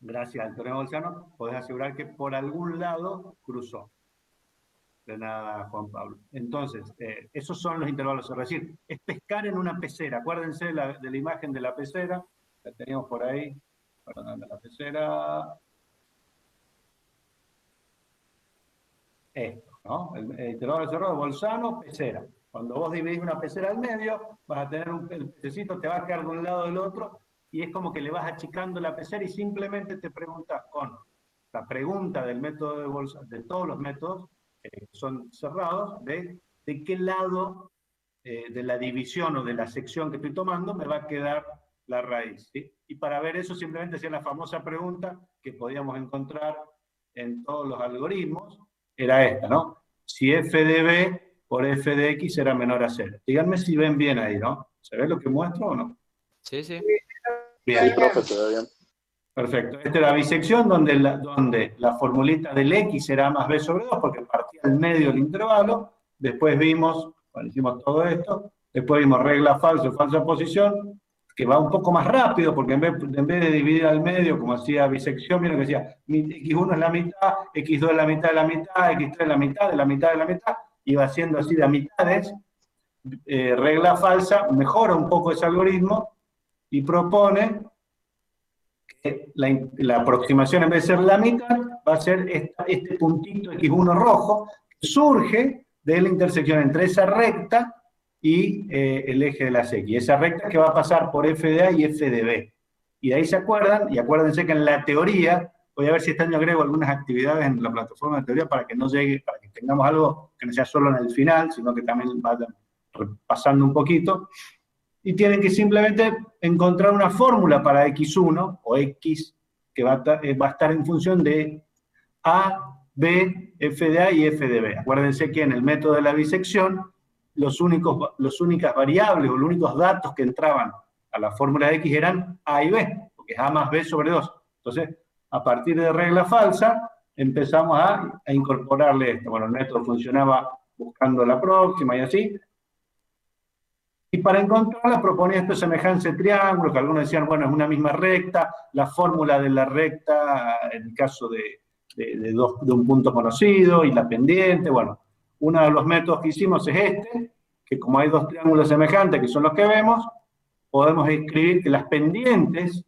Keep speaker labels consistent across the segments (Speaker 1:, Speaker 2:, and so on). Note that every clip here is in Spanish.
Speaker 1: gracias al teorema bolzano, podés asegurar que por algún lado cruzó. De nada, Juan Pablo. Entonces, esos son los intervalos. Es decir, es pescar en una pecera. Acuérdense de la imagen de la pecera. La teníamos por ahí. Perdón, de la pecera. Esto, ¿no? El intervalo cerrado, bolzano, pecera. Cuando vos dividís una pecera al medio, vas a tener el pececito, te va a quedar de un lado del otro, y es como que le vas achicando la pecera y simplemente te preguntas con la pregunta del método de bolsa, de todos los métodos que son cerrados, de qué lado de la división o de la sección que estoy tomando me va a quedar la raíz. ¿Sí? Y para ver eso simplemente hacía la famosa pregunta que podíamos encontrar en todos los algoritmos, era esta, ¿no? Si f de b por f de x era menor a 0. Díganme si ven bien ahí, ¿no? ¿Se ve lo que muestro o no?
Speaker 2: Sí, sí.
Speaker 1: Bien.
Speaker 3: Sí, profe, se ve bien.
Speaker 1: Perfecto. Esta es la bisección donde la formulita del x era a más b sobre 2 porque partía del medio del intervalo. Después vimos, cuando hicimos todo esto, después vimos regla falsa o falsa posición, que va un poco más rápido porque en vez de dividir al medio, como hacía bisección, vieron que decía x1 es la mitad, x2 es la mitad de la mitad, x3 es la mitad de la mitad de la mitad, iba haciendo así de a mitades. Regla falsa mejora un poco ese algoritmo y propone la aproximación en vez de ser la mitad, va a ser este puntito x1 rojo, que surge de la intersección entre esa recta y el eje de las x. Esa recta que va a pasar por f de a y f de b. Y de ahí se acuerdan, y acuérdense que en la teoría, voy a ver si este año agrego algunas actividades en la plataforma de teoría para que no llegue, para que tengamos algo que no sea solo en el final, sino que también vayan repasando un poquito. Y tienen que simplemente encontrar una fórmula para x1 o x que va a estar en función de a, b, f de a y f de b. Acuérdense que en el método de la bisección las únicas variables o los únicos datos que entraban a la fórmula de x eran a y b, porque es a más b sobre 2. Entonces, a partir de regla falsa, empezamos a incorporarle esto. Bueno, el método funcionaba buscando la próxima y así. Y para encontrarla proponía esta semejanza de triángulo, que algunos decían, bueno, es una misma recta, la fórmula de la recta en el caso de un punto conocido, y la pendiente. Bueno, uno de los métodos que hicimos es este, que como hay dos triángulos semejantes, que son los que vemos, podemos escribir que las pendientes,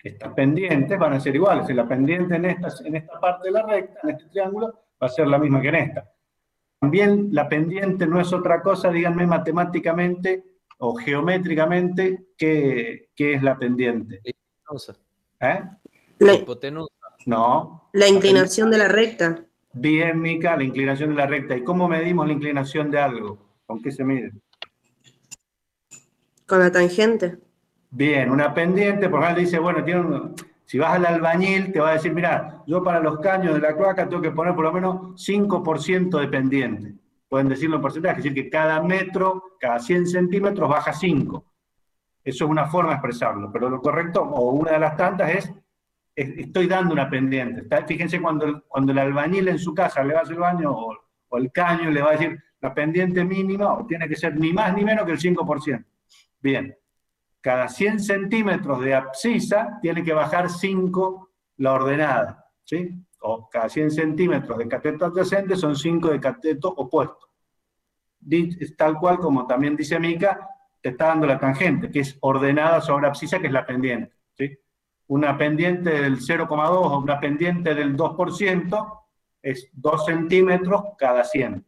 Speaker 1: estas pendientes van a ser iguales. La pendiente en esta parte de la recta, en este triángulo, va a ser la misma que en esta. También la pendiente no es otra cosa, díganme matemáticamente o geométricamente, ¿qué es la pendiente?
Speaker 2: Hipotenusa.
Speaker 1: ¿Eh?
Speaker 4: La,
Speaker 2: Hipotenusa.
Speaker 1: No.
Speaker 4: la inclinación de la recta.
Speaker 1: Bien, Mica, la inclinación de la recta. ¿Y cómo medimos la inclinación de algo? ¿Con qué se mide?
Speaker 4: Con la tangente.
Speaker 1: Bien, una pendiente, por ejemplo, dice, bueno, si vas al albañil, te va a decir, mira, yo para los caños de la cloaca tengo que poner por lo menos 5% de pendiente. Pueden decirlo en porcentaje, es decir, que cada metro, cada 100 centímetros baja 5. Eso es una forma de expresarlo, pero lo correcto, o una de las tantas, es estoy dando una pendiente. Fíjense cuando el albañil en su casa le va a hacer el baño, o el caño le va a decir, la pendiente mínima, o tiene que ser ni más ni menos que el 5%. Bien. Cada 100 centímetros de abscisa tiene que bajar 5 la ordenada, ¿sí? O cada 100 centímetros de cateto adyacente son 5 de cateto opuesto. Tal cual como también dice Mica, te está dando la tangente, que es ordenada sobre abscisa, que es la pendiente, ¿sí? Una pendiente del 0,2 o una pendiente del 2% es 2 centímetros cada 100.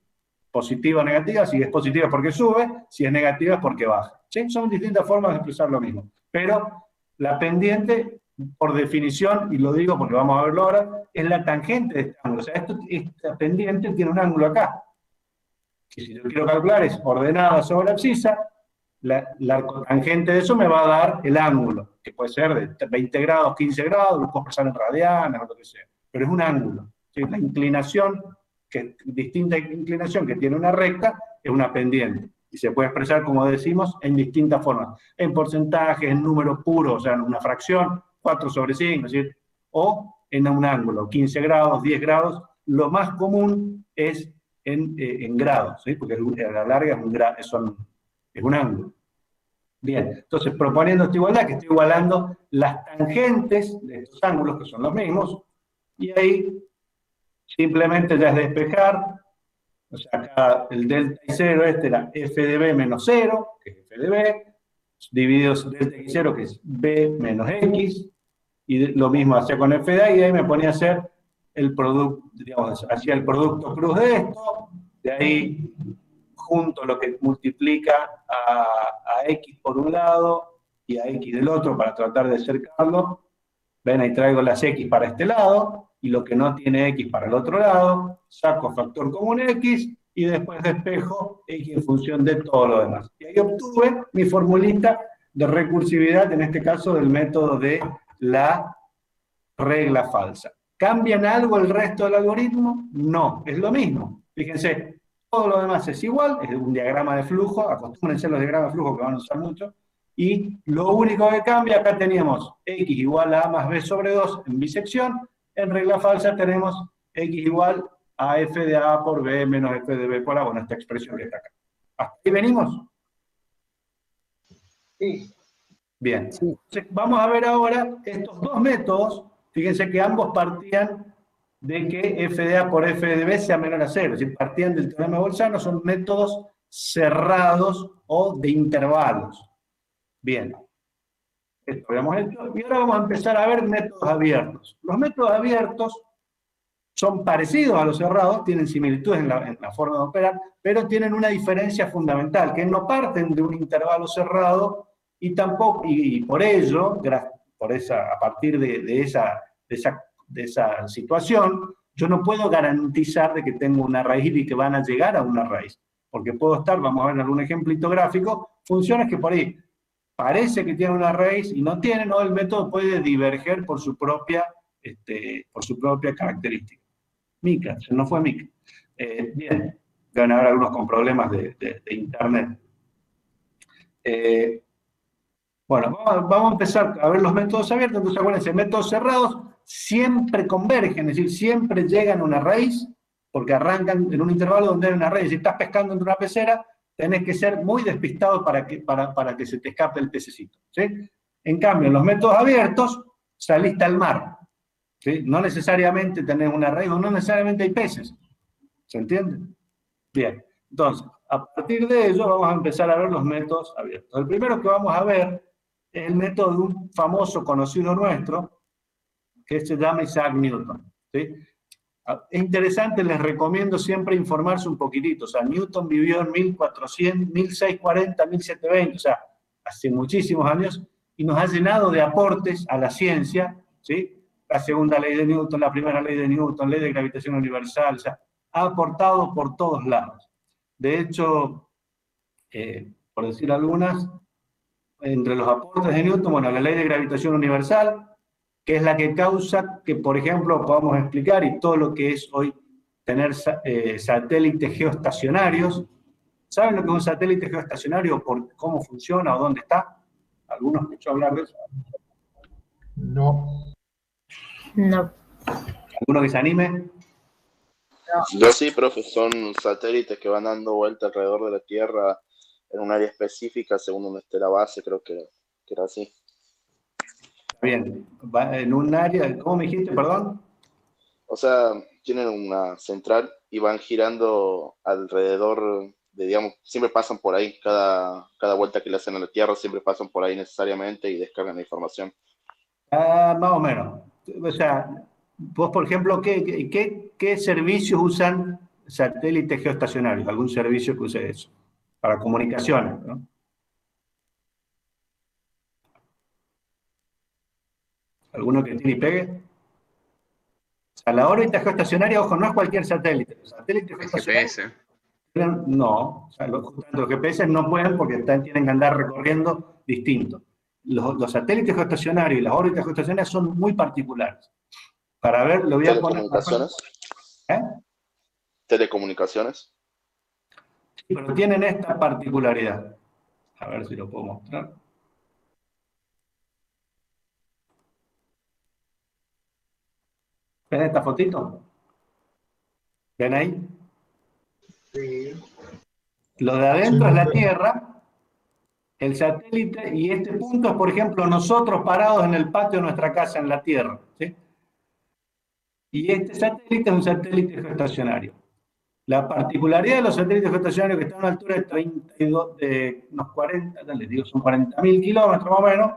Speaker 1: Positiva o negativa, si es positiva es porque sube, si es negativa es porque baja. ¿Sí? Son distintas formas de expresar lo mismo. Pero la pendiente, por definición, y lo digo porque vamos a verlo ahora, es la tangente de este ángulo. O sea, esta pendiente tiene un ángulo acá. Que si yo quiero calcular es ordenada sobre abscisa, la tangente de eso me va a dar el ángulo, que puede ser de 20 grados, 15 grados, lo puedo expresar en radianes o lo que sea. Pero es un ángulo. ¿Sí? La inclinación, distinta inclinación que tiene una recta, es una pendiente. Y se puede expresar, como decimos, en distintas formas. En porcentajes, en números puros, o sea, en una fracción, 4 sobre 5, es decir, o en un ángulo, 15 grados, 10 grados. Lo más común es en grados, ¿sí? Porque a la larga es un ángulo. Bien, entonces proponiendo esta igualdad, que estoy igualando las tangentes de estos ángulos, que son los mismos, y ahí simplemente ya es despejar, o sea, acá el delta y 0 este era f de b menos 0, que es f de b, dividido delta y 0, que es b menos x, y lo mismo hacía con f de a, y ahí me ponía a hacer el producto, digamos, hacía el producto cruz de esto, de ahí junto lo que multiplica a x por un lado y a x del otro para tratar de acercarlo. Ven, ahí traigo las x para este lado y lo que no tiene x para el otro lado, saco factor común x y después despejo x en función de todo lo demás. Y ahí obtuve mi formulita de recursividad, en este caso del método de la regla falsa. ¿Cambian algo el resto del algoritmo? No, es lo mismo. Fíjense, todo lo demás es igual, es un diagrama de flujo, acostúmbrense a los diagramas de flujo que van a usar mucho, y lo único que cambia, acá teníamos x igual a a más b sobre 2 en bisección, en regla falsa tenemos x igual a f de a por b menos f de b por a, bueno, esta expresión que está acá. ¿Hasta ahí venimos?
Speaker 2: Sí.
Speaker 1: Bien.
Speaker 4: Sí.
Speaker 1: Entonces, vamos a ver ahora estos dos métodos. Fíjense que ambos partían de que f de a por f de b sea menor a 0. Es decir, partían del teorema de Bolzano, son métodos cerrados o de intervalos. Bien. Esto habíamos hecho. Y ahora vamos a empezar a ver métodos abiertos. Los métodos abiertos son parecidos a los cerrados, tienen similitudes en la forma de operar, pero tienen una diferencia fundamental, que no parten de un intervalo cerrado y tampoco, y por ello, a partir de esa situación, yo no puedo garantizar de que tengo una raíz y que van a llegar a una raíz. Porque puedo estar, vamos a ver en algún ejemplito gráfico, funciones que por ahí parece que tienen una raíz y no tienen, o el método puede diverger por su propia característica. Mica, se nos fue Mica. Bien, van a haber algunos con problemas de internet. Bueno, vamos a empezar a ver los métodos abiertos. Entonces, acuérdense, métodos cerrados siempre convergen, es decir, siempre llegan a una raíz, porque arrancan en un intervalo donde hay una raíz. Si estás pescando en una pecera, tenés que ser muy despistado para que se te escape el pececito, ¿sí? En cambio, en los métodos abiertos, saliste al mar, ¿sí? No necesariamente tenés una raíz, o no necesariamente hay peces. ¿Se entiende? Bien, entonces, a partir de ello vamos a empezar a ver los métodos abiertos. El primero que vamos a ver es el método de un famoso conocido nuestro, que se llama Isaac Newton, ¿sí? Es interesante, les recomiendo siempre informarse un poquitito. O sea, Newton vivió en 1400, 1640, 1720, o sea, hace muchísimos años, y nos ha llenado de aportes a la ciencia, ¿sí? La segunda ley de Newton, la primera ley de Newton, ley de gravitación universal, o sea, ha aportado por todos lados. De hecho, por decir algunas, entre los aportes de Newton, bueno, la ley de gravitación universal, que es la que causa que, por ejemplo, podamos explicar, y todo lo que es hoy tener satélites geoestacionarios. ¿Saben lo que es un satélite geoestacionario? ¿Por cómo funciona o dónde está? ¿Alguno escuchó hablar de eso?
Speaker 2: No.
Speaker 3: No.
Speaker 1: ¿Alguno que se anime?
Speaker 5: Yo sí, profe, son satélites que van dando vuelta alrededor de la Tierra en un área específica según donde esté la base, creo que era así.
Speaker 1: Bien, va en un área, ¿cómo me dijiste, perdón?
Speaker 5: O sea, tienen una central y van girando alrededor de, digamos, siempre pasan por ahí, cada vuelta que le hacen a la Tierra siempre pasan por ahí necesariamente y descargan la información.
Speaker 1: Más o menos. O sea, vos, por ejemplo, ¿qué servicios usan satélites geoestacionarios? ¿Algún servicio que use eso? Para comunicaciones, ¿no? ¿Alguno que tiene y pegue? O sea, la órbita geoestacionaria, ojo, no es cualquier satélite. Los satélites
Speaker 6: El
Speaker 1: geoestacionarios
Speaker 6: GPS.
Speaker 1: no, o sea, justamente los GPS no pueden porque tienen que andar recorriendo distinto. Los satélites geoestacionarios y las órbitas geoestacionarias son muy particulares. Para ver, lo voy a poner.
Speaker 5: ¿Telecomunicaciones?
Speaker 1: ¿Eh?
Speaker 5: ¿Telecomunicaciones?
Speaker 1: Sí, pero tienen esta particularidad. A ver si lo puedo mostrar. ¿Ven esta fotito? ¿Ven ahí?
Speaker 2: Sí.
Speaker 1: Lo de adentro
Speaker 2: Sí.
Speaker 1: es la Tierra, El satélite, y este punto es, por ejemplo, nosotros parados en el patio de nuestra casa en la Tierra, ¿sí? Y este satélite es un satélite geoestacionario. La particularidad de los satélites geoestacionarios que están a una altura de 32, de unos 40, les digo, son 40.000 kilómetros más o menos,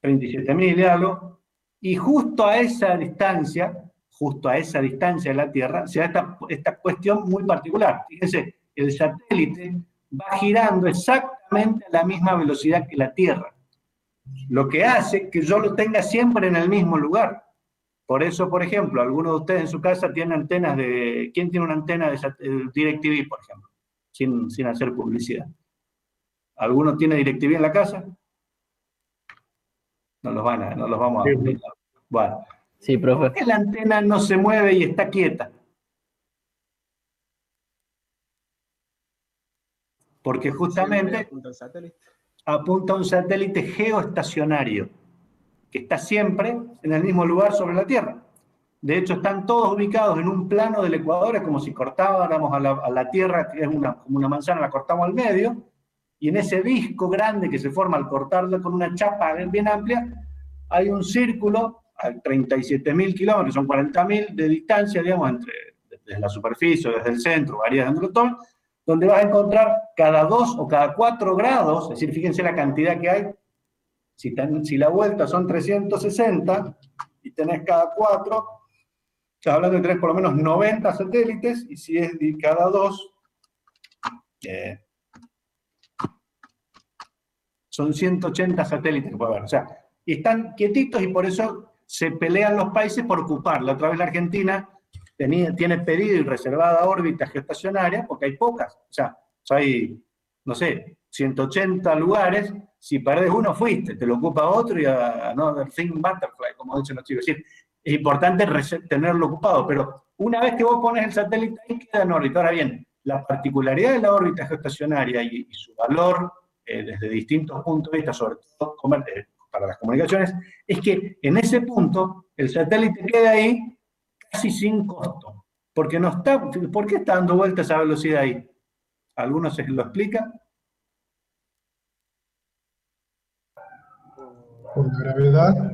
Speaker 1: 37.000 y algo, y justo a esa distancia de la Tierra, se da esta cuestión muy particular. Fíjense, el satélite va girando exactamente a la misma velocidad que la Tierra, lo que hace que yo lo tenga siempre en el mismo lugar. Por eso, por ejemplo, algunos de ustedes en su casa tienen antenas de... ¿Quién tiene una antena de DirecTV, por ejemplo? Sin hacer publicidad. ¿Alguno tiene DirecTV en la casa? No los vamos a explicar. Bueno,
Speaker 2: Sí,
Speaker 1: ¿por
Speaker 2: profe.
Speaker 1: qué la antena no se mueve y está quieta? Porque justamente apunta a un satélite geoestacionario, que está siempre en el mismo lugar sobre la Tierra. De hecho, están todos ubicados en un plano del Ecuador, es como si cortáramos a la Tierra, que es como una manzana, la cortamos al medio, y en ese disco grande que se forma al cortarlo con una chapa bien amplia, hay un círculo a 37.000 kilómetros, son 40.000 de distancia, digamos, desde la superficie, desde el centro, varía de Androtón, donde vas a encontrar cada 2 o cada 4 grados, es decir, fíjense la cantidad que hay, si la vuelta son 360 y tenés cada 4, estás hablando de tener por lo menos 90 satélites, y si es de cada 2, son 180 satélites que puede haber. O sea, están quietitos y por eso se pelean los países por ocupar. La otra vez la Argentina tiene pedido y reservada órbita geoestacionaria porque hay pocas. O sea, hay, no sé, 180 lugares. Si perdés uno, fuiste, te lo ocupa otro y another thing butterfly, como dicen los chicos. Es decir, es importante tenerlo ocupado, pero una vez que vos pones el satélite ahí, queda en órbita. Ahora bien, la particularidad de la órbita geoestacionaria y su valor desde distintos puntos de vista, sobre todo para las comunicaciones, es que en ese punto el satélite queda ahí casi sin costo. Porque no está, ¿por qué está dando vueltas a esa velocidad ahí? ¿Alguno se lo explica?
Speaker 3: Por gravedad.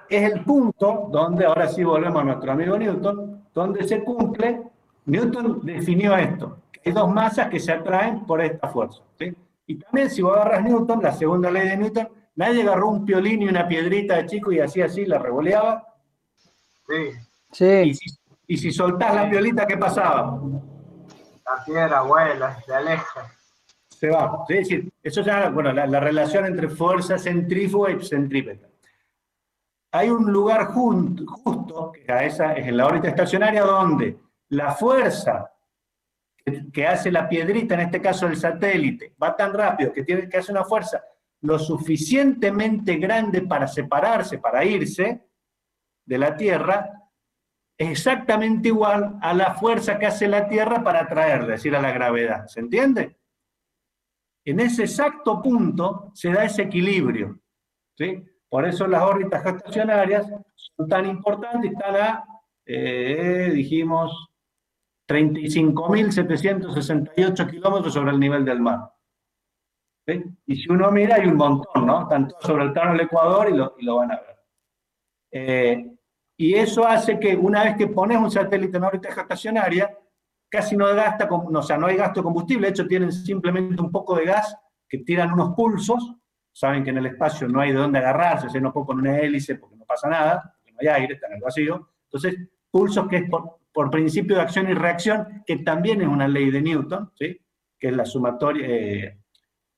Speaker 1: Es el punto donde, ahora sí volvemos a nuestro amigo Newton, donde se cumple. Newton definió esto, que hay dos masas que se atraen por esta fuerza, ¿sí? Y también si vos agarras Newton, la segunda ley de Newton, nadie agarró un piolín y una piedrita de chico y hacía así, la revoleaba.
Speaker 2: Sí.
Speaker 1: Y si soltás la piolita, ¿qué pasaba?
Speaker 6: La piedra vuela, se aleja.
Speaker 1: Se va. ¿Sí? Es decir, eso ya, bueno, la relación entre fuerza centrífuga y centrípeta. Hay un lugar justo, que esa es en la órbita estacionaria, donde la fuerza que hace la piedrita, en este caso el satélite, va tan rápido que hace una fuerza lo suficientemente grande para separarse, para irse de la Tierra, es exactamente igual a la fuerza que hace la Tierra para atraerla, es decir, a la gravedad. ¿Se entiende? En ese exacto punto se da ese equilibrio, ¿sí? Por eso las órbitas geoestacionarias son tan importantes, están a, dijimos, 35.768 kilómetros sobre el nivel del mar. ¿Sí? Y si uno mira, hay un montón, ¿no? Están todos sobre el plano del Ecuador y lo van a ver. Y eso hace que una vez que pones un satélite en órbita geoestacionaria, casi no gasta, o sea, no hay gasto de combustible, de hecho tienen simplemente un poco de gas que tiran unos pulsos. Saben que en el espacio no hay de dónde agarrarse, se no puede poner una hélice porque no pasa nada, porque no hay aire, está en el vacío. Entonces, pulsos que es por principio de acción y reacción, que también es una ley de Newton, ¿sí? Que es la sumatoria,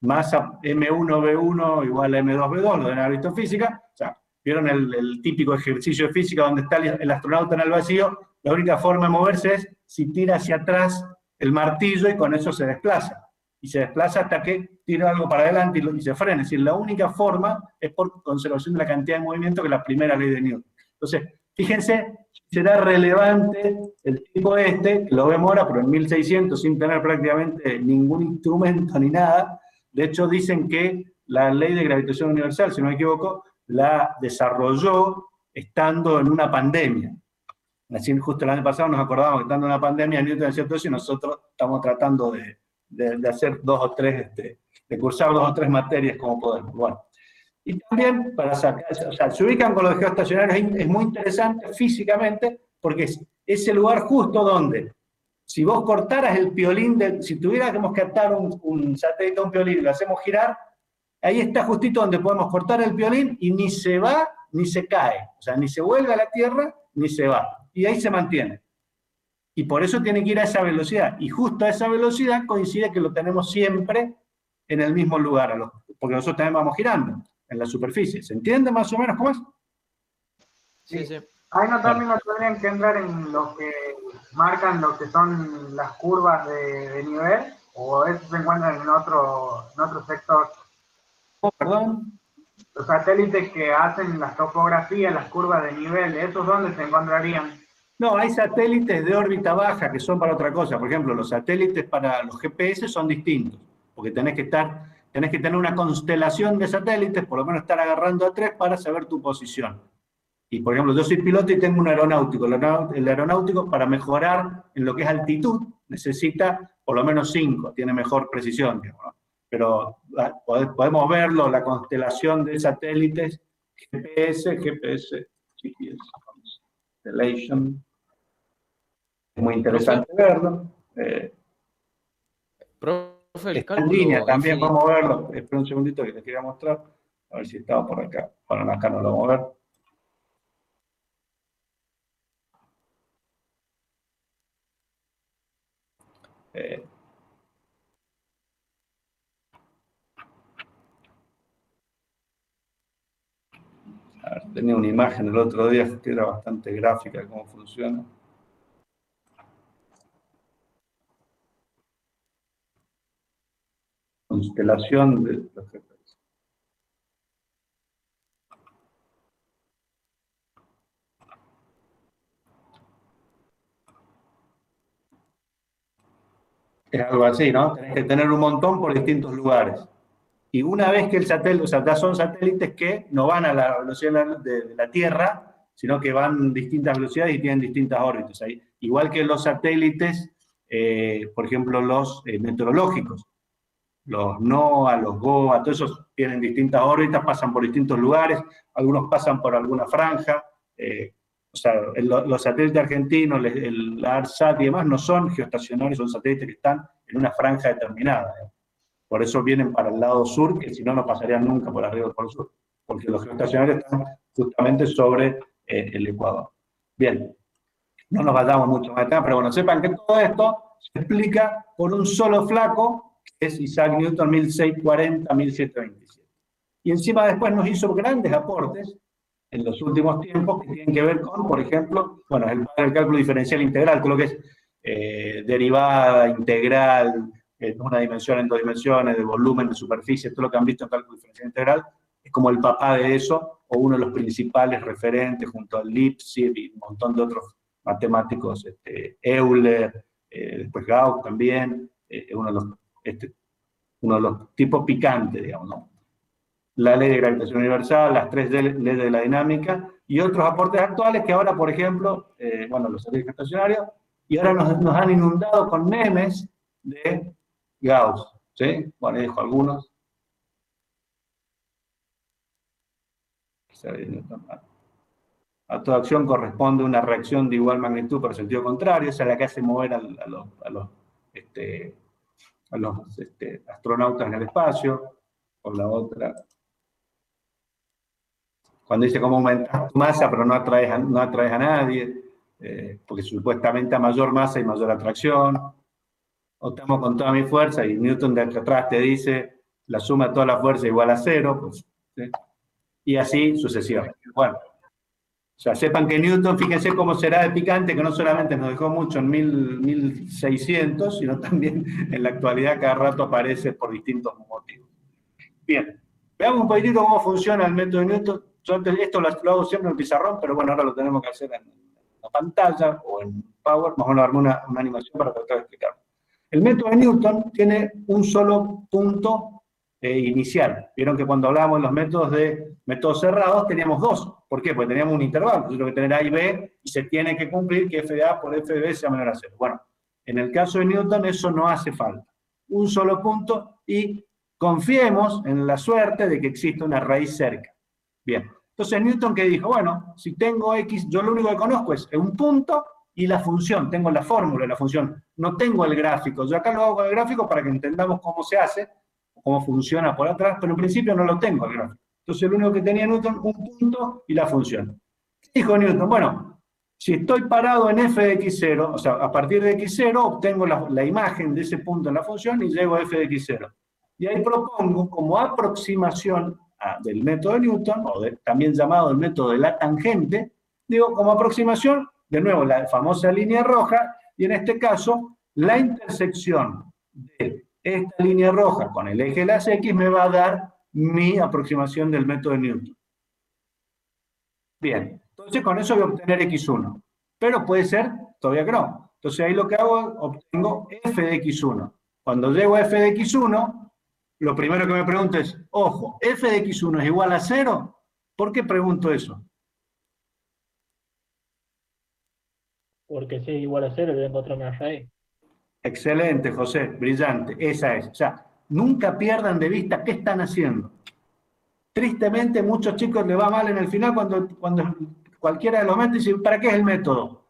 Speaker 1: masa M1V1 igual a M2V2, lo deben haber visto en física. O sea, vieron el típico ejercicio de física donde está el astronauta en el vacío, la única forma de moverse es si tira hacia atrás el martillo y con eso se desplaza. Y se desplaza hasta que tira algo para adelante y se frena. Es decir, la única forma es por conservación de la cantidad de movimiento, que es la primera ley de Newton. Entonces, fíjense, será relevante el tipo que lo vemos ahora, pero en 1600, sin tener prácticamente ningún instrumento ni nada. De hecho, dicen que la ley de gravitación universal, si no me equivoco, la desarrolló estando en una pandemia. Así, justo el año pasado nos acordamos que estando en una pandemia, Newton decía todo eso, y nosotros estamos tratando de hacer 2 o 3 cursar 2 o 3 materias como podemos. Bueno. Y también para sacar, o sea, se ubican con los geoestacionarios, es muy interesante físicamente, porque es ese lugar justo donde, si vos cortaras el piolín, si tuviéramos que atar un satélite a un piolín y lo hacemos girar, ahí está justito donde podemos cortar el piolín y ni se va ni se cae, o sea, ni se vuelve a la Tierra ni se va, y ahí se mantiene. Y por eso tiene que ir a esa velocidad, y justo a esa velocidad coincide que lo tenemos siempre en el mismo lugar, porque nosotros también vamos girando en la superficie. ¿Se entiende más o menos cómo es?
Speaker 6: Sí, sí. Ahí no también no tendrían que entrar en lo que marcan lo que son las curvas de nivel, o eso se encuentran en otro sector.
Speaker 1: Oh, perdón.
Speaker 6: Los satélites que hacen las topografías, las curvas de nivel, ¿esos dónde se encontrarían?
Speaker 1: No, hay satélites de órbita baja que son para otra cosa. Por ejemplo, los satélites para los GPS son distintos, porque tenés que tener una constelación de satélites, por lo menos estar agarrando a 3 para saber tu posición. Y por ejemplo, yo soy piloto y tengo un aeronáutico. El aeronáutico, para mejorar en lo que es altitud, necesita por lo menos 5, tiene mejor precisión, digamos, ¿no? Pero podemos verlo, la constelación de satélites, GPS, constellation. Es muy interesante verlo.
Speaker 2: Profe, el
Speaker 1: Está en
Speaker 2: cálculo
Speaker 1: línea también,
Speaker 2: infinito.
Speaker 1: vamos a verlo. Espera un segundito que les quería mostrar. A ver si estaba por acá. Bueno, acá no lo vamos a ver. A ver, tenía una imagen el otro día que era bastante gráfica de cómo funciona. Constelación de los GPS. Es algo así, ¿no? Tenés que tener un montón por distintos lugares. Y una vez que el satélite, o sea, ya son satélites que no van a la velocidad de la Tierra, sino que van a distintas velocidades y tienen distintas órbitas. Igual que los satélites, por ejemplo, los meteorológicos, los NOAA, los GOA, todos esos tienen distintas órbitas, pasan por distintos lugares, algunos pasan por alguna franja. O sea, los satélites argentinos, el ARSAT y demás, no son geoestacionarios, son satélites que están en una franja determinada. Por eso vienen para el lado sur, que si no, no pasarían nunca por arriba del Polo Sur, porque los geoestacionarios están justamente sobre el Ecuador. Bien, no nos vayamos mucho más acá, pero bueno, sepan que todo esto se explica por un solo flaco, que es Isaac Newton, 1640-1727. Y encima después nos hizo grandes aportes en los últimos tiempos que tienen que ver con, por ejemplo, bueno, el cálculo diferencial integral, todo lo que es derivada, integral, una dimensión en 2 dimensiones, de volumen, de superficie, todo lo que han visto en cálculo diferencial integral, es como el papá de eso, o uno de los principales referentes, junto a Lipschitz y un montón de otros matemáticos, Euler, después Gauss también, uno de los tipos picantes, digamos, ¿no? La ley de gravitación universal, las 3 leyes de la dinámica, y otros aportes actuales que ahora, por ejemplo, bueno, los satélites estacionarios, y ahora nos han inundado con memes de Gauss, ¿sí? Bueno, dejo algunos. A toda acción corresponde una reacción de igual magnitud pero sentido contrario, esa es la que hace mover a los astronautas en el espacio. Por la otra, cuando dice cómo aumentas tu masa pero no atraes a nadie, porque supuestamente a mayor masa hay mayor atracción. O estamos con toda mi fuerza y Newton de atrás te dice la suma de toda la fuerza igual a 0, pues, ¿sí? Y así sucesivamente. Bueno, o sea, sepan que Newton, fíjense cómo será de picante, que no solamente nos dejó mucho en 1600, sino también en la actualidad cada rato aparece por distintos motivos. Bien, veamos un poquitito cómo funciona el método de Newton. Yo esto lo hago siempre en el pizarrón, pero bueno, ahora lo tenemos que hacer en la pantalla o en Power. Vamos a armar una animación para tratar de explicarlo. El método de Newton tiene un solo punto inicial. Vieron que cuando hablábamos de los métodos cerrados teníamos 2. ¿Por qué? Porque teníamos un intervalo. Yo tengo que tener A y B y se tiene que cumplir que f de A por f de B sea menor a 0. Bueno, en el caso de Newton eso no hace falta. Un solo punto y Confiemos en la suerte de que exista una raíz cerca. Bien. Entonces Newton que dijo, bueno, si tengo x, yo lo único que conozco es un punto y la función, tengo la fórmula de la función, no tengo el gráfico. Yo acá lo hago con el gráfico para que entendamos cómo se hace, cómo funciona por atrás, pero en principio no lo tengo el gráfico. Entonces lo único que tenía Newton, un punto y la función. ¿Qué dijo Newton? Bueno, si estoy parado en f de x0, o sea, a partir de x0 obtengo la imagen de ese punto en la función y llego a f de x0. Y ahí propongo como aproximación del método de Newton, o también llamado el método de la tangente, digo como aproximación, de nuevo, la famosa línea roja, y en este caso, la intersección de esta línea roja con el eje de las X me va a dar mi aproximación del método de Newton. Bien, entonces con eso voy a obtener x1, pero puede ser todavía que no. Entonces ahí lo que hago, obtengo f de x1. Cuando llego a f de x1, lo primero que me pregunto es, ojo, f de x1 es igual a 0, ¿por qué pregunto eso?
Speaker 2: Porque si es igual a 0, debe encontrar una raíz.
Speaker 1: Excelente, José, brillante, esa es. O sea, nunca pierdan de vista qué están haciendo. Tristemente, muchos chicos les va mal en el final cuando cualquiera de los métodos dice, ¿para qué es el método?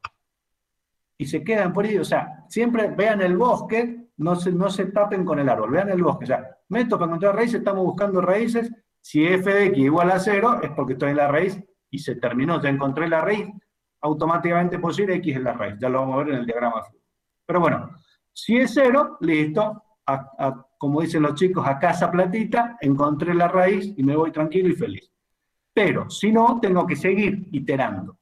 Speaker 1: Y se quedan por ahí, o sea, siempre vean el bosque, no se tapen con el árbol, vean el bosque. O sea, método para encontrar raíces, estamos buscando raíces, si f de x igual a 0, es porque estoy en la raíz, y se terminó, ya encontré la raíz, automáticamente posible, x es la raíz, ya lo vamos a ver en el diagrama. Pero bueno, si es 0, listo, como dicen los chicos, a casa platita, encontré la raíz y me voy tranquilo y feliz. Pero, si no, tengo que seguir iterando.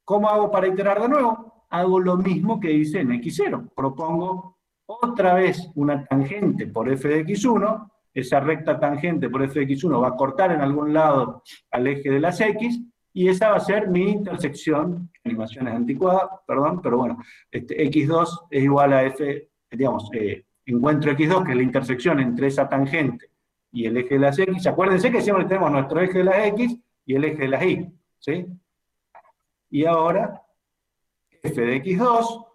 Speaker 1: ¿Cómo hago para iterar de nuevo? Hago lo mismo que hice en x0. Propongo otra vez una tangente por f de x1, esa recta tangente por f de x1 va a cortar en algún lado al eje de las x, y esa va a ser mi intersección, animación es anticuada, perdón, pero bueno, x2 es igual a f, digamos, encuentro x2, que es la intersección entre esa tangente y el eje de las x. Acuérdense que siempre tenemos nuestro eje de las x y el eje de las y, ¿sí? Y ahora, f de x2,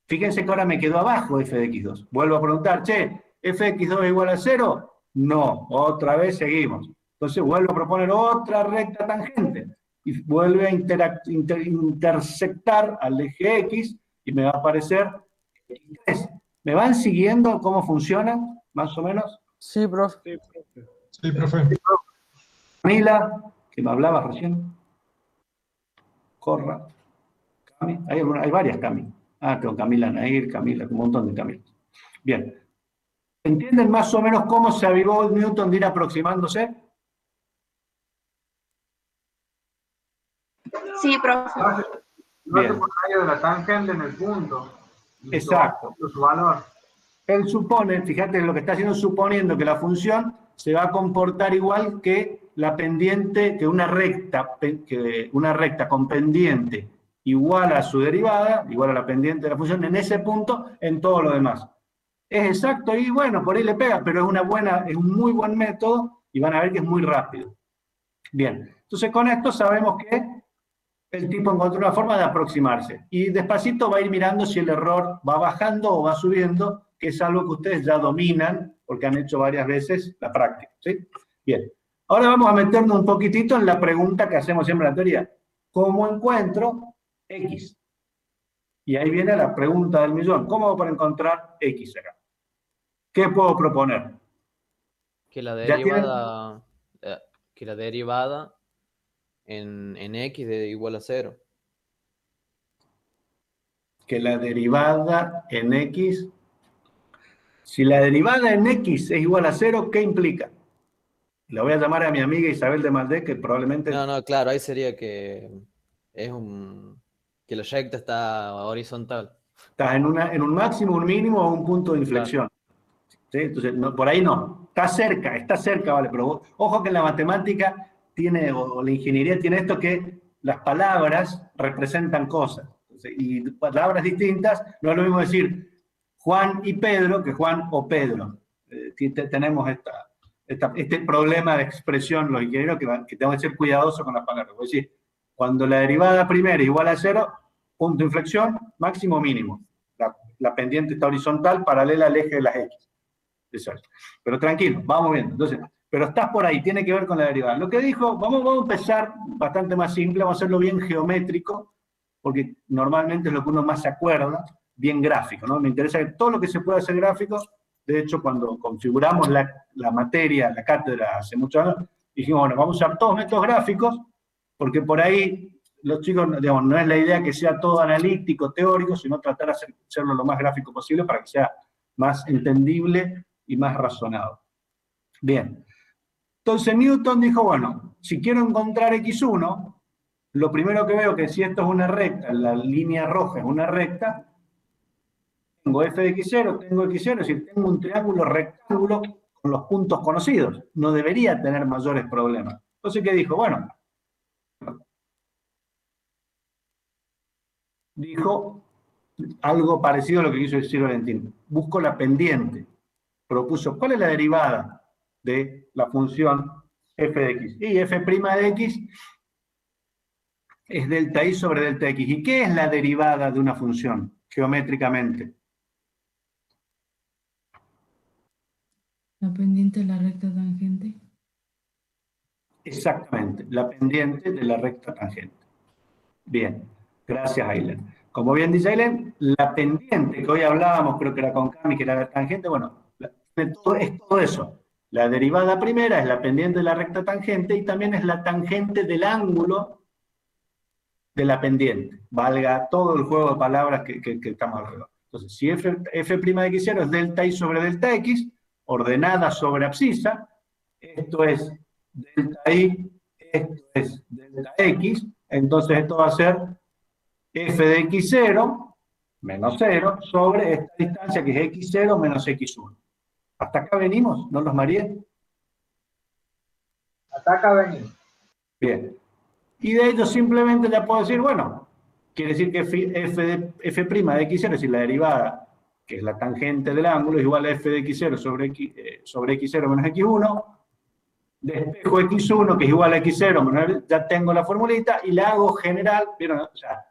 Speaker 1: fíjense que ahora me quedó abajo f de x2. Vuelvo a preguntar, che, ¿f de x2 es igual a 0? No, otra vez seguimos. Entonces vuelvo a proponer otra recta tangente y vuelve a intersectar al eje X y me va a aparecer X3. ¿Me van siguiendo cómo funciona, más o menos?
Speaker 3: Sí, profe.
Speaker 7: Sí, profe.
Speaker 1: Camila, que me hablabas recién. Corra. Cami. Hay varias Cami. Tengo Camila Nair, Camila, un montón de Camilas. Bien. ¿Entienden más o menos cómo se avivó Newton de ir aproximándose?
Speaker 8: Sí, profe.
Speaker 6: No hace por medio de la tangente en el punto.
Speaker 1: Exacto.
Speaker 6: Su valor.
Speaker 1: Él supone, fíjate lo que está haciendo, suponiendo que la función se va a comportar igual que la pendiente, que una recta con pendiente igual a su derivada, igual a la pendiente de la función, en ese punto, en todo lo demás. Es exacto y bueno, por ahí le pega, pero es un muy buen método y van a ver que es muy rápido. Bien, entonces con esto sabemos que el tipo encontró una forma de aproximarse. Y despacito va a ir mirando si el error va bajando o va subiendo, que es algo que ustedes ya dominan, porque han hecho varias veces la práctica, ¿sí? Bien. Ahora vamos a meternos un poquitito en la pregunta que hacemos siempre en la teoría. ¿Cómo encuentro X? Y ahí viene la pregunta del millón. ¿Cómo hago para encontrar X acá? ¿Qué puedo proponer?
Speaker 9: Que la derivada en x de igual a 0.
Speaker 1: Que la derivada en x, si la derivada en x es igual a 0, ¿qué implica? La voy a llamar a mi amiga Isabel de Maldé, que probablemente...
Speaker 9: No, claro, ahí sería que que la recta está horizontal.
Speaker 1: Estás en un máximo, un mínimo o un punto de inflexión. Claro. ¿Sí? Entonces, no, por ahí no. Está cerca, vale, pero ojo que en la matemática o la ingeniería tiene esto que las palabras representan cosas. Y palabras distintas, no es lo mismo decir Juan y Pedro que Juan o Pedro. Tenemos este problema de expresión, los ingenieros, que tenemos que ser cuidadosos con las palabras. Es decir, cuando la derivada primera es igual a 0, punto de inflexión, máximo mínimo. La pendiente está horizontal, paralela al eje de las X. Pero tranquilo, vamos viendo. Entonces, pero estás por ahí, tiene que ver con la derivada. Lo que dijo, vamos a empezar bastante más simple, vamos a hacerlo bien geométrico, porque normalmente es lo que uno más se acuerda, bien gráfico, ¿no? Me interesa que todo lo que se pueda hacer gráfico. De hecho, cuando configuramos la materia, la cátedra hace muchos años, dijimos, bueno, vamos a usar todos métodos gráficos, porque por ahí los chicos, digamos, no es la idea que sea todo analítico, teórico, sino tratar de hacerlo lo más gráfico posible para que sea más entendible y más razonado. Bien. Entonces Newton dijo, bueno, si quiero encontrar x1, lo primero que veo que si esto es una recta, la línea roja es una recta, tengo f de x0, tengo x0, es decir, tengo un triángulo rectángulo con los puntos conocidos. No debería tener mayores problemas. Entonces, ¿qué dijo? Bueno, dijo algo parecido a lo que quiso decir Valentín. Busco la pendiente. Propuso, ¿cuál es la derivada de la función f de x? Y f' de x es delta y sobre delta x. ¿Y qué es la derivada de una función geométricamente?
Speaker 3: La pendiente de la recta tangente.
Speaker 1: Exactamente, la pendiente de la recta tangente. Bien, gracias Aileen. Como bien dice Aileen, la pendiente que hoy hablábamos, creo que era con Cami, que era la tangente, bueno, es todo eso. La derivada primera es la pendiente de la recta tangente y también es la tangente del ángulo de la pendiente. Valga todo el juego de palabras que estamos alrededor. Entonces, si f' de x0 es delta y sobre delta x, ordenada sobre abscisa, esto es delta y, esto es delta x, entonces esto va a ser f de x0 menos 0 sobre esta distancia que es x0 menos x1. ¿Hasta acá venimos? ¿No los mareé?
Speaker 6: Hasta acá venimos.
Speaker 1: Bien. Y de ello simplemente ya puedo decir, bueno, quiere decir que f' de x0, es decir, la derivada, que es la tangente del ángulo, es igual a f de x0 sobre x0 menos x1, despejo x1, que es igual a x0 menos, ya tengo la formulita, y la hago general, ¿vieron? O sea,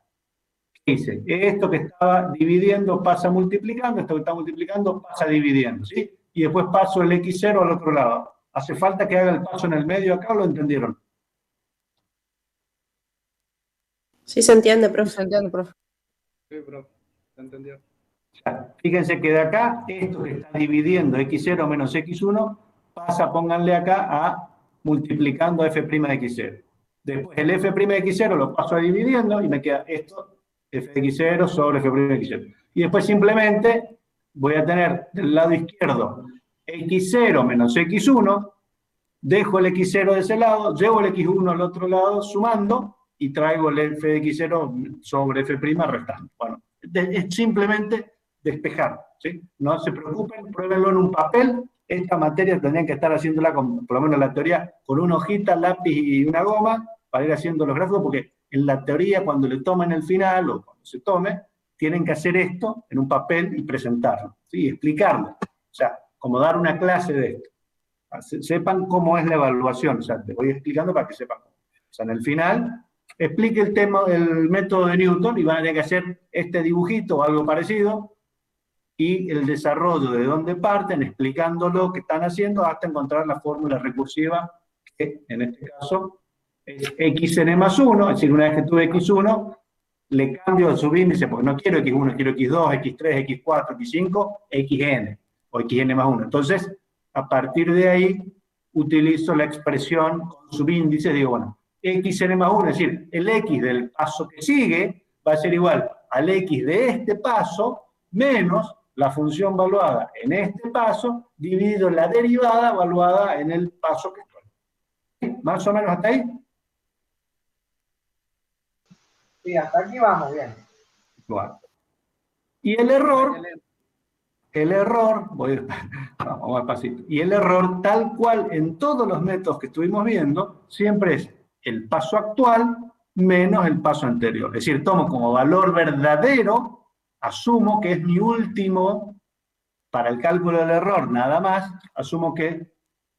Speaker 1: dice, esto que estaba dividiendo pasa multiplicando, esto que está multiplicando pasa dividiendo, ¿sí? Y después paso el x0 al otro lado. ¿Hace falta que haga el paso en el medio acá o lo entendieron?
Speaker 4: Sí se entiende, profe.
Speaker 7: Se entiende, profe.
Speaker 8: Sí, profe, se entendió.
Speaker 1: Fíjense que de acá, esto que está dividiendo x0 menos x1, pasa, pónganle acá, a multiplicando f' de x0. Después el f' de x0 lo paso a dividiendo y me queda esto, f de x0 sobre f' de x0. Y después simplemente voy a tener del lado izquierdo x0 menos x1, dejo el x0 de ese lado, llevo el x1 al otro lado sumando y traigo el f de x0 sobre f' restando. Bueno, es simplemente despejar, ¿sí? No se preocupen, pruébenlo en un papel. Esta materia tendrían que estar haciéndola, por lo menos la teoría, con una hojita, lápiz y una goma, para ir haciendo los gráficos, porque en la teoría, cuando le tomen el final, o cuando se tome, tienen que hacer esto en un papel y presentarlo, ¿sí? Y explicarlo. O sea, como dar una clase de esto. Sepan cómo es la evaluación, o sea, te voy explicando para que sepan. O sea, en el final, explique el tema, el método de Newton, y van a tener que hacer este dibujito o algo parecido, y el desarrollo de dónde parten, explicando lo que están haciendo, hasta encontrar la fórmula recursiva, que en este caso es xn más 1, es decir, una vez que tuve x1, le cambio el subíndice, porque no quiero x1, quiero x2, x3, x4, x5, xn, o xn más 1. Entonces, a partir de ahí, utilizo la expresión con subíndice, digo, bueno, xn más 1, es decir, el x del paso que sigue, va a ser igual al x de este paso, menos la función valuada en este paso, dividido la derivada valuada en el paso que estoy. ¿Más o menos hasta ahí?
Speaker 6: Sí, hasta aquí vamos bien.
Speaker 1: Bueno. Y el error, vamos despacito, y el error tal cual en todos los métodos que estuvimos viendo, siempre es el paso actual menos el paso anterior. Es decir, tomo como valor verdadero, asumo que es mi último, para el cálculo del error nada más, asumo que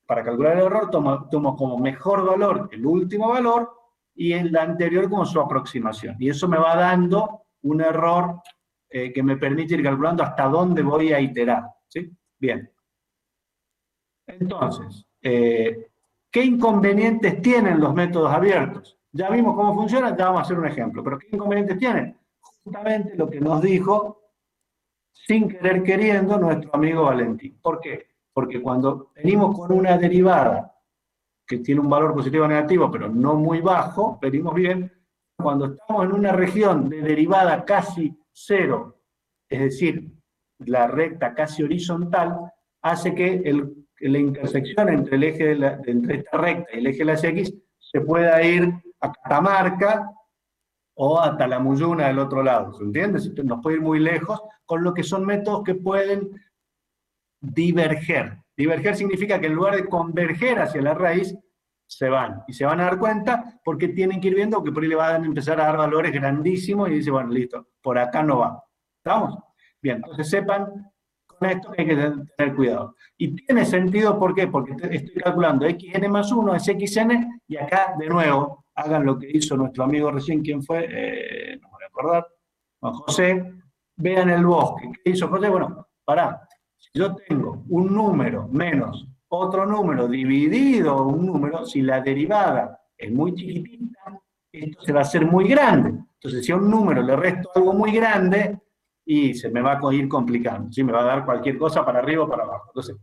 Speaker 1: para calcular el error tomo como mejor valor el último valor y el anterior como su aproximación. Y eso me va dando un error que me permite ir calculando hasta dónde voy a iterar, ¿sí? Bien. Entonces, ¿qué inconvenientes tienen los métodos abiertos? Ya vimos cómo funcionan, ya vamos a hacer un ejemplo, pero ¿qué inconvenientes tienen? Justamente lo que nos dijo, sin querer queriendo, nuestro amigo Valentín. ¿Por qué? Porque cuando venimos con una derivada que tiene un valor positivo o negativo, pero no muy bajo, venimos bien, cuando estamos en una región de derivada casi cero, es decir, la recta casi horizontal, hace que la intersección entre el eje entre esta recta y el eje de las X se pueda ir a Catamarca o a Talamuyuna del otro lado, ¿se entiende? Nos puede ir muy lejos, con lo que son métodos que pueden diverger. Diverger significa que en lugar de converger hacia la raíz, se van. Y se van a dar cuenta porque tienen que ir viendo que por ahí le van a empezar a dar valores grandísimos y dice, bueno, listo, por acá no va. ¿Estamos? Bien, entonces sepan con esto que hay que tener cuidado. Y tiene sentido, ¿por qué? Porque estoy calculando xn más 1 es xn, y acá, de nuevo, hagan lo que hizo nuestro amigo recién, ¿quién fue? No me voy a acordar. Juan José, vean el bosque. ¿Qué hizo José? Bueno, pará. Si yo tengo un número menos otro número dividido un número, si la derivada es muy chiquitita, esto se va a hacer muy grande. Entonces, si a un número le resto algo muy grande, y se me va a ir complicando, ¿sí? Me va a dar cualquier cosa para arriba o para abajo. Entonces,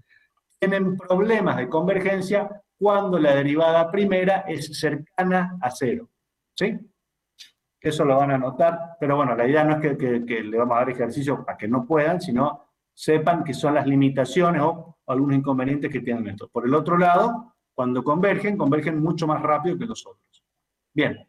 Speaker 1: tienen problemas de convergencia cuando la derivada primera es cercana a cero. ¿Sí? Eso lo van a notar, pero bueno, la idea no es que le vamos a dar ejercicio para que no puedan, sino sepan que son las limitaciones o algunos inconvenientes que tienen estos. Por el otro lado, cuando convergen mucho más rápido que los otros. Bien.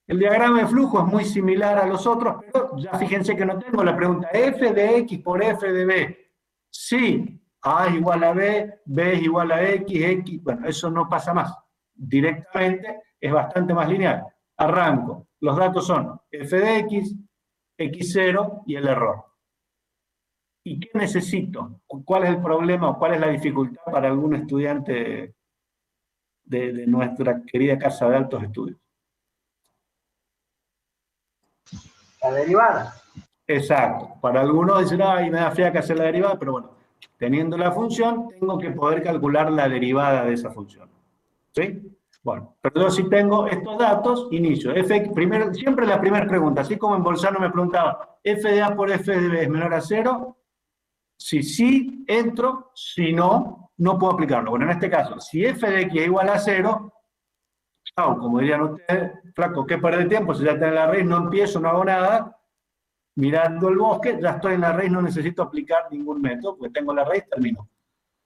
Speaker 1: El diagrama de flujo es muy similar a los otros, pero ya fíjense que no tengo la pregunta f de x por f de b. Si a es igual a b, b es igual a x, bueno, eso no pasa más. Directamente es bastante más lineal. Arranco. Los datos son f de x, x0 y el error. ¿Y qué necesito? ¿Cuál es el problema o cuál es la dificultad para algún estudiante de nuestra querida Casa de Altos Estudios?
Speaker 6: La derivada.
Speaker 1: Exacto. Para algunos dicen, ay, me da fiaca hacer la derivada, pero bueno, teniendo la función, tengo que poder calcular la derivada de esa función. ¿Sí? Bueno, pero yo si tengo estos datos, inicio. Primero, siempre la primera pregunta, así como en Bolzano me preguntaba, f de a por f de b es menor a 0, si sí, entro, si no, no puedo aplicarlo. Bueno, en este caso, si f de x es igual a 0, chao, como dirían ustedes, flaco, ¿qué perder tiempo? Si ya está en la raíz, no empiezo, no hago nada, mirando el bosque, ya estoy en la raíz, no necesito aplicar ningún método, porque tengo la raíz, termino.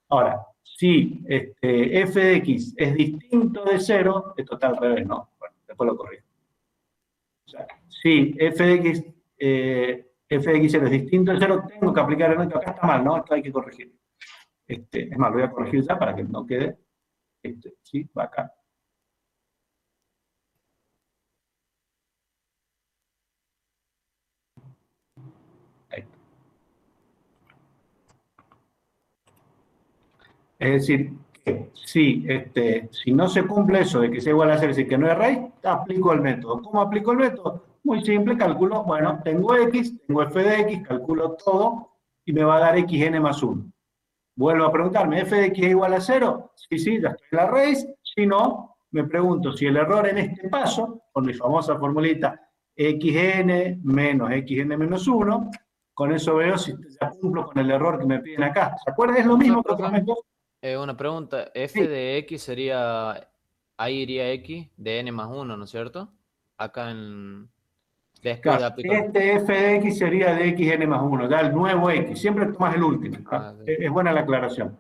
Speaker 1: Ahora, si f de x es distinto de 0, esto está al revés, ¿no? Bueno, después lo corrijo. O sea, si f de x es distinto de 0, tengo que aplicar el método. Acá está mal, ¿no? Esto hay que corregir. Es más, lo voy a corregir ya para que no quede. ¿Sí? Va acá. Ahí. Es decir, que si no se cumple eso de que sea igual a 0, es decir, que no es raíz, aplico el método. ¿Cómo aplico el método? Muy simple, calculo, bueno, tengo x, tengo f de x, calculo todo, y me va a dar xn más 1. Vuelvo a preguntarme, ¿f de x es igual a 0? Sí, ya estoy en la raíz. Si no, me pregunto si el error en este paso, con mi famosa formulita xn menos xn menos 1, con eso veo si ya cumplo con el error que me piden acá. ¿Se acuerdan? Es lo mismo que otros métodos.
Speaker 9: Una pregunta, f
Speaker 1: Sí.
Speaker 9: de x sería, ahí iría x de n más 1, ¿no es cierto? Acá en... Después de aplicar.
Speaker 1: F de x sería de xn más 1, ya el nuevo x, siempre tomas el último.
Speaker 9: Sí.
Speaker 1: Es buena la aclaración.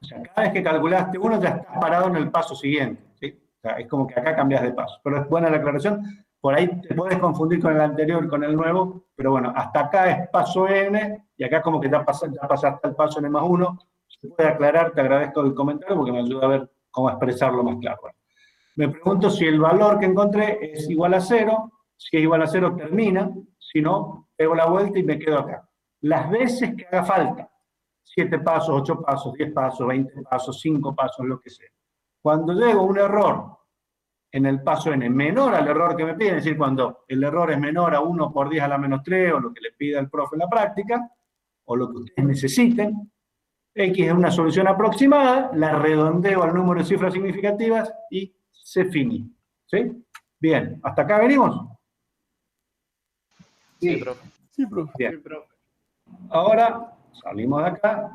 Speaker 1: O sea, cada vez que calculaste uno ya estás parado en el paso siguiente. ¿Sí? O sea, es como que acá cambias de paso. Pero es buena la aclaración. Por ahí te puedes confundir con el anterior y con el nuevo, pero bueno, hasta acá es paso n, y acá como que ya pasaste el paso n más 1. Se puede aclarar, te agradezco el comentario porque me ayuda a ver cómo expresarlo más claro. Bueno, me pregunto si el valor que encontré es igual a 0. Si es igual a 0 termina, si no, pego la vuelta y me quedo acá. Las veces que haga falta, 7 pasos, 8 pasos, 10 pasos, 20 pasos, 5 pasos, lo que sea. Cuando llego a un error en el paso n menor al error que me piden, es decir, cuando el error es menor a 1 por 10 a la menos 3, o lo que le pida el profe en la práctica, o lo que ustedes necesiten, X es una solución aproximada, la redondeo al número de cifras significativas y se finí. ¿Sí? Bien, ¿hasta acá venimos?
Speaker 9: Sí, profe.
Speaker 1: Bien.
Speaker 8: Sí, profe.
Speaker 1: Ahora salimos de acá.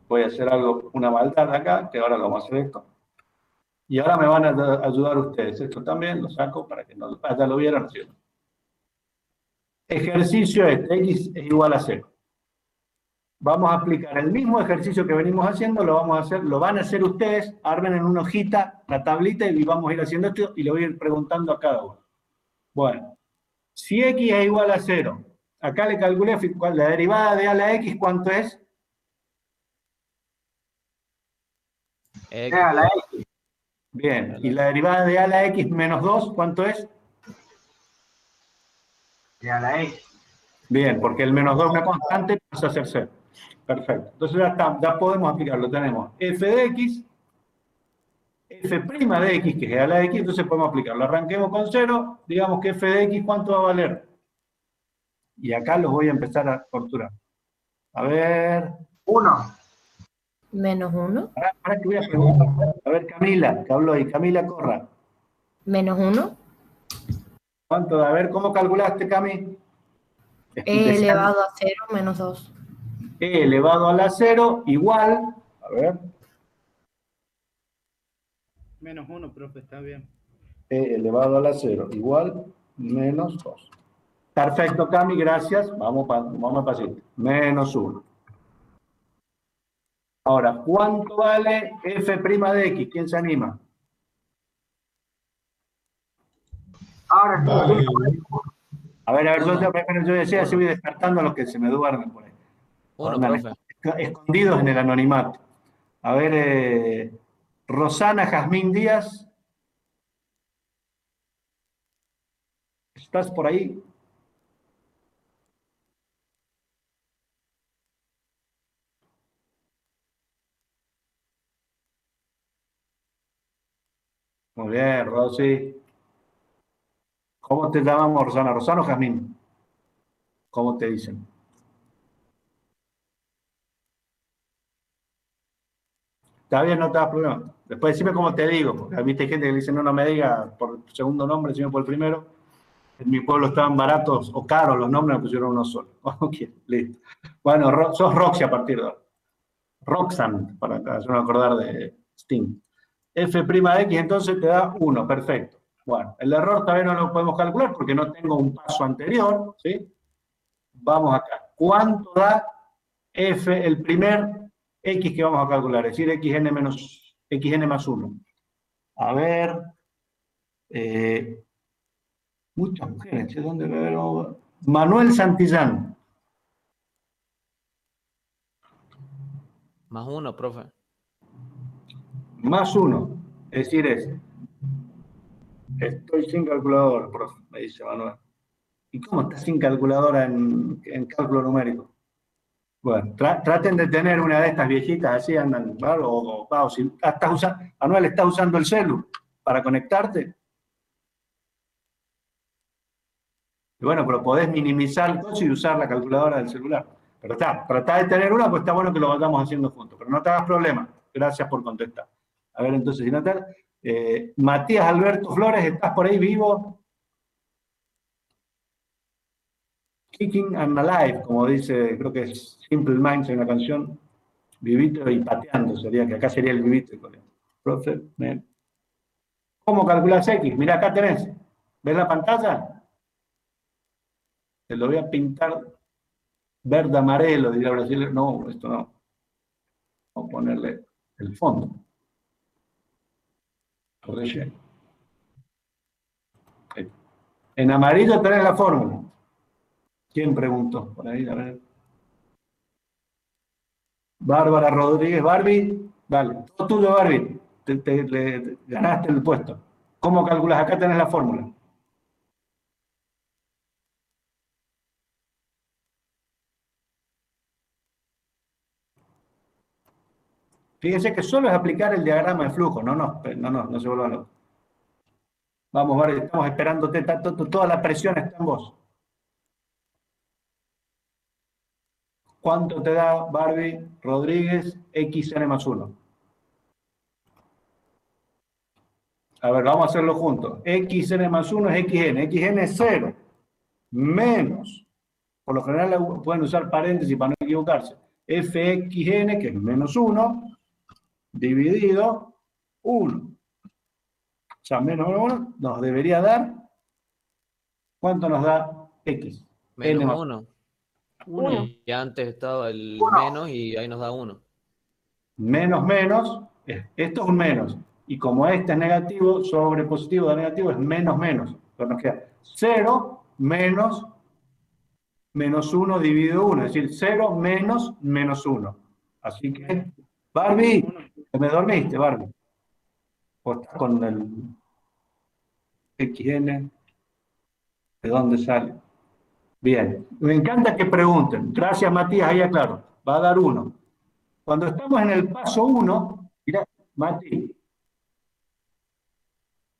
Speaker 1: Voy a hacer algo, una maldad acá, que ahora lo vamos a hacer esto. Y ahora me van a ayudar ustedes. Esto también lo saco para que no... ya lo vieron, ¿cierto? Ejercicio este, X es igual a 0. Vamos a aplicar el mismo ejercicio que venimos haciendo, lo van a hacer ustedes, armen en una hojita la tablita y vamos a ir haciendo esto y le voy a ir preguntando a cada uno. Bueno, si X es igual a 0, acá le calculé la derivada de a la X, ¿cuánto es?
Speaker 9: X.
Speaker 6: A la X.
Speaker 1: Bien, y la derivada de a la X menos 2, ¿cuánto es?
Speaker 6: A la X.
Speaker 1: Bien, porque el menos 2 es una constante, pasa a ser 0. Perfecto. Entonces ya podemos aplicarlo. Tenemos f de x, f' de x, que es a la x, entonces podemos aplicarlo. Arranquemos con 0, digamos que f de x, ¿cuánto va a valer? Y acá los voy a empezar a torturar. A ver...
Speaker 6: 1.
Speaker 4: Menos 1.
Speaker 1: Ahora que voy a preguntar. A ver, Camila, que habló ahí. Camila, corra.
Speaker 4: Menos 1.
Speaker 1: ¿Cuánto? A ver, ¿cómo calculaste, Cami?
Speaker 4: E elevado a 0 menos 2.
Speaker 1: E elevado a la 0 igual... A ver...
Speaker 8: Menos 1, profe, está bien.
Speaker 1: E elevado a la 0 igual menos 2. Perfecto, Cami, gracias. Vamos a pasar. Menos 1. Ahora, ¿cuánto vale f' de x? ¿Quién se anima?
Speaker 6: Ahora sí.
Speaker 1: A ver, yo decía, así voy despertando a los que se me duermen por ahí.
Speaker 9: 1,
Speaker 1: Andan
Speaker 9: profe.
Speaker 1: escondidos en el anonimato. A ver, Rosana Jazmín Díaz. ¿Estás por ahí? Muy bien, Rosy. ¿Cómo te llamamos, Rosana? ¿Rosana o Jazmín? ¿Cómo te dicen? Está bien, no te das problema. Después decime cómo te digo, porque viste gente que le dice, no me diga por el segundo nombre, decime por el primero. En mi pueblo estaban baratos o caros los nombres, me pusieron uno solo. Ok, listo. Bueno, sos Roxy a partir de ahora. Roxanne, para hacerme acordar de Sting. F' de X entonces te da 1, perfecto. Bueno, el error todavía no lo podemos calcular porque no tengo un paso anterior, ¿sí? Vamos acá. ¿Cuánto da F, el primer X que vamos a calcular? Es decir, xn más 1. A ver... muchas mujeres, ¿sí? ¿Dónde veo? Manuel Santillán.
Speaker 9: Más 1, profe.
Speaker 1: Más 1. Es decir, estoy sin calculadora, profe, me dice Manuel. ¿Y cómo está sin calculadora en cálculo numérico? Bueno, traten de tener una de estas viejitas, así andan, ¿vale? O si Manuel, ¿estás usando el celu para conectarte? Y bueno, pero podés minimizar el coche y usar la calculadora del celular. Pero tratá de tener una, pues está bueno que lo vayamos haciendo juntos. Pero no te hagas problema. Gracias por contestar. A ver, entonces, si no te... Matías Alberto Flores, ¿estás por ahí vivo? Kicking and Alive, como dice, creo que es Simple Minds en la canción. Vivito y pateando sería, que acá sería el vivito. Profe, ¿cómo calculás X? Mirá, acá tenés. ¿Ves la pantalla? Te lo voy a pintar verde amarelo, diría Brasil. No, esto no. Vamos a ponerle el fondo. Relleno. En amarillo tenés la fórmula. ¿Quién preguntó? Por ahí, a ver. Bárbara Rodríguez, Barbie. Dale, todo tuyo, Barbie. Le ganaste el puesto. ¿Cómo calculas? Acá tenés la fórmula. Fíjense que solo es aplicar el diagrama de flujo. No se vuelvan locos. Vamos, Barbie, estamos esperándote. Toda la presión está en vos. ¿Cuánto te da, Barbie Rodríguez, xn más 1? A ver, vamos a hacerlo juntos. Xn más 1 es xn. Xn es 0. Menos. Por lo general pueden usar paréntesis para no equivocarse. Fxn, que es menos 1, dividido 1. O sea, menos 1 nos debería dar. ¿Cuánto nos da x?
Speaker 9: Menos
Speaker 1: N más
Speaker 9: 1.
Speaker 4: Uno.
Speaker 9: Y antes estaba el menos y ahí nos da 1.
Speaker 1: Menos menos, esto es un menos. Y como este es negativo, sobre positivo de negativo es menos menos. Entonces nos queda 0 menos menos 1 dividido 1. Es decir, 0 menos menos 1. Así que, Barbie, ¿te me dormiste, Barbie? ¿O estás con el xn? ¿De dónde sale? Bien. Me encanta que pregunten. Gracias, Matías. Ahí aclaro. Va a dar 1. Cuando estamos en el paso 1, mira, Mati.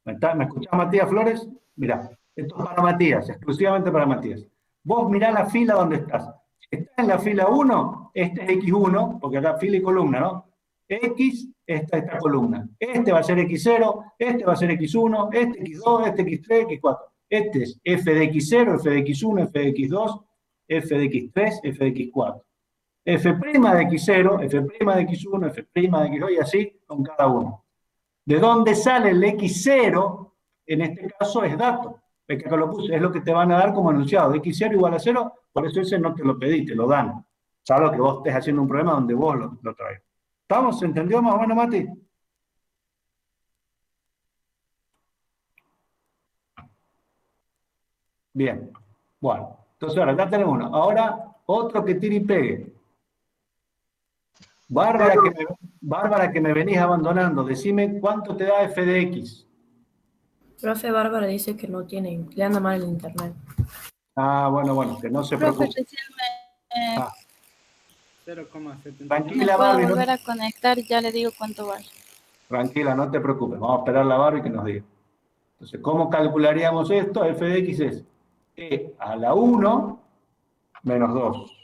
Speaker 1: ¿Me escuchás, Matías Flores? Mira, esto es para Matías, exclusivamente para Matías. Vos mirá la fila donde estás. Si estás en la fila 1, este es X1, porque acá fila y columna, ¿no? X, esta columna. Este va a ser X0, este va a ser X1, este X2, este X3, X4. Este es F de X0, F de X1, F de X2, F de X3, F de X4. F' de X0, F' de X1, F' de X2 y así con cada uno. ¿De dónde sale el X0? En este caso es dato. Es que acá lo puse, es lo que te van a dar como enunciado. X0 igual a 0, por eso ese no te lo pedí, te lo dan. Salvo que vos estés haciendo un problema donde vos lo traes. ¿Estamos? ¿Entendió más o menos, Mati? Bien. Bueno, entonces ahora acá tenemos uno. Ahora otro que tire y pegue. Bárbara, que me venís abandonando, decime cuánto te da f de x.
Speaker 4: Profe, Bárbara dice que no tiene, le anda mal el internet.
Speaker 1: Ah, bueno, que no se
Speaker 7: Profe,
Speaker 1: preocupe.
Speaker 7: recién me,
Speaker 8: 0,70.
Speaker 1: Tranquila,
Speaker 7: me puedo
Speaker 1: Barbie.
Speaker 7: volver a conectar, ya le digo cuánto vale.
Speaker 1: Tranquila, no te preocupes. Vamos a esperar a la Barbie que nos diga. Entonces, ¿cómo calcularíamos esto? F de x es e a la 1 menos 2.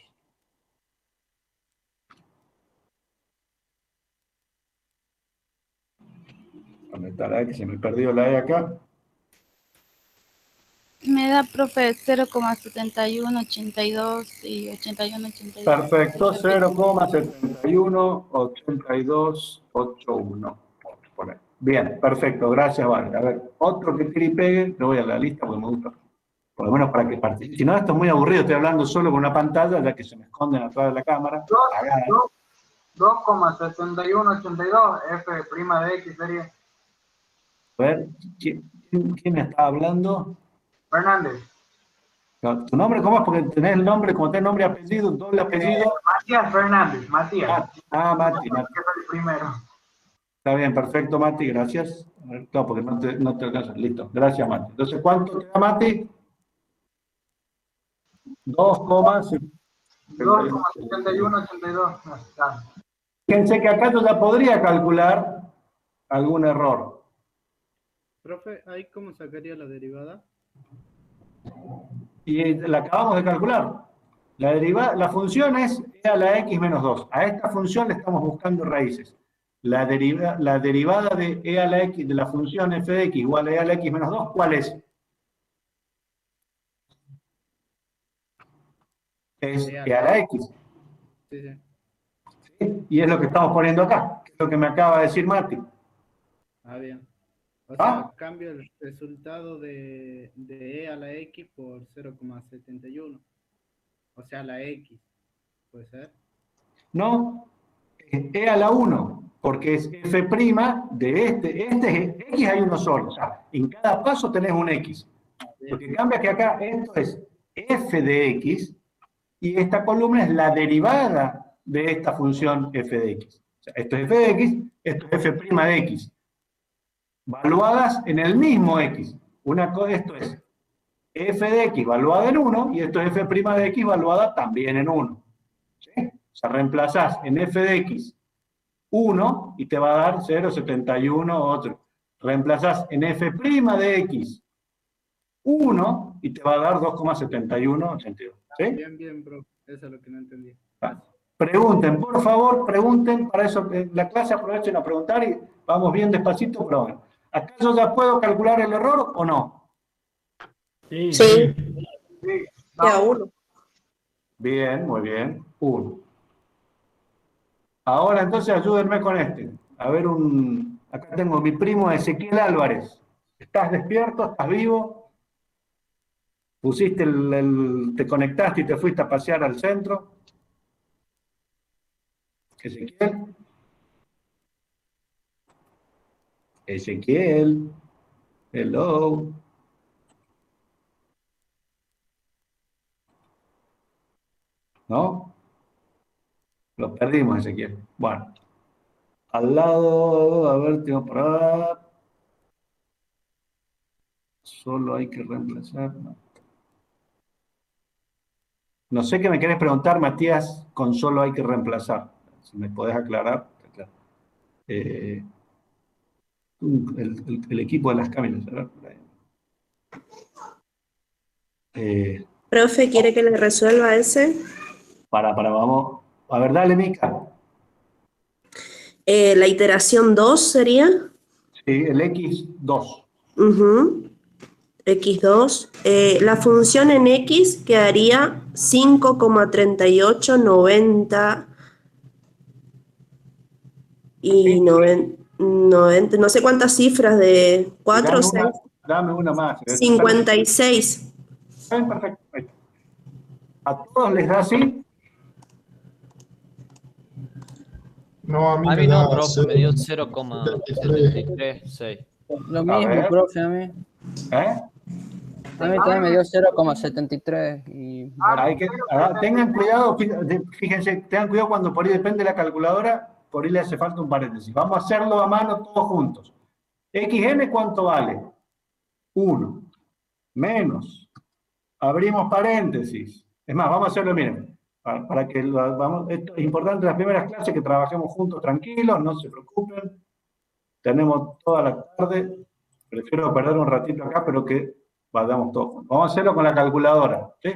Speaker 1: ¿Dónde está la X? Se me perdió la E acá.
Speaker 7: Me da, profe, 0,7182 y 8182.
Speaker 1: Perfecto, 0,718281. Bien, perfecto, gracias, Barbie. A ver, otro que tire y pegue, te voy a la lista porque me gusta. Por lo menos para que participe. Si no, esto es muy aburrido, estoy hablando solo con una pantalla, ya que se me esconden atrás de la cámara.
Speaker 6: 2,7182 f' de x sería.
Speaker 1: A ver, ¿quién me está hablando?
Speaker 6: Fernández.
Speaker 1: ¿Tu nombre cómo es? Porque tenés el nombre, como tenés nombre y apellido, doble apellido.
Speaker 6: Matías Fernández, Matías.
Speaker 1: Mati.
Speaker 6: Que fue el primero.
Speaker 1: Está bien, perfecto, Mati, gracias. A ver, no, porque no te alcanza. Listo, gracias, Mati. Entonces, ¿cuánto te da, Mati?
Speaker 6: 2,7182.
Speaker 1: Fíjense que acá yo ya podría calcular algún error.
Speaker 8: Profe, ¿ahí cómo sacaría la derivada?
Speaker 1: Y la acabamos de calcular. La función es e a la x menos 2. A esta función le estamos buscando raíces. La derivada de e a la x de la función f de x igual a e a la x menos 2, ¿cuál es? Es e a la x.
Speaker 8: Sí.
Speaker 1: ¿Sí? Y es lo que estamos poniendo acá, que es lo que me acaba de decir Mati.
Speaker 8: Ah, bien. O sea, cambio el resultado de e a la x por 0,71. O sea, la x. ¿Puede ser?
Speaker 1: No, es e a la 1, porque es f' de este x hay uno solo. O sea, en cada paso tenés un x. Lo que cambia es que acá esto es f de x y esta columna es la derivada de esta función f de x. O sea, esto es f de x, esto es f' de x. Valuadas en el mismo x. Esto es f de x valuada en 1 y esto es f' de x valuada también en 1. ¿Sí? O sea, reemplazás en f de x 1 y te va a dar 0,71 otro. Reemplazás en f' de x 1 y te va a dar 2,7182. ¿Sí?
Speaker 8: Bien, bro. Eso es lo que no entendí.
Speaker 1: Pregunten, por favor, pregunten, para eso la clase aprovechen a preguntar y vamos bien despacito, pero bueno. ¿Acá yo ya puedo calcular el error o no?
Speaker 2: Sí.
Speaker 4: Sí,
Speaker 6: Sí,
Speaker 4: queda 1.
Speaker 1: Bien, muy bien. 1. Ahora entonces ayúdenme con este. A ver, acá tengo mi primo Ezequiel Álvarez. ¿Estás despierto? ¿Estás vivo? ¿Pusiste te conectaste y te fuiste a pasear al centro? Ezequiel. Ezequiel. Hello. ¿No? Lo perdimos, Ezequiel. Bueno. Al lado, a ver, tengo por acá. Solo hay que reemplazar. No sé qué me querés preguntar, Matías, con solo hay que reemplazar. Si me podés aclarar. El equipo de las cámaras.
Speaker 4: Profe, ¿quiere que le resuelva ese?
Speaker 1: Vamos. A ver, dale, Mica.
Speaker 4: La iteración 2 sería.
Speaker 1: Sí, el X2.
Speaker 4: Ujú. X2. La función en X quedaría 5,3890 y 90, no sé cuántas cifras de 4 o 6.
Speaker 1: Dame una más.
Speaker 4: 56.
Speaker 1: Perfecto. ¿A todos les da así?
Speaker 10: No, a mí
Speaker 9: A
Speaker 10: me
Speaker 9: mí no,
Speaker 10: da
Speaker 9: profe, me dio 0,736.
Speaker 11: Lo mismo, profe, a mí.
Speaker 1: ¿Eh?
Speaker 11: A mí también me dio 0,73 y...
Speaker 1: Tengan cuidado, fíjense, tengan cuidado cuando por ahí depende de la calculadora, por ahí le hace falta un paréntesis. Vamos a hacerlo a mano todos juntos. XN, ¿cuánto vale? 1. Menos. Abrimos paréntesis. Es más, vamos a hacerlo, miren, para que esto es importante en las primeras clases, que trabajemos juntos tranquilos, no se preocupen. Tenemos toda la tarde, prefiero perder un ratito acá, pero que vayamos todos juntos. Vamos a hacerlo con la calculadora, ¿sí?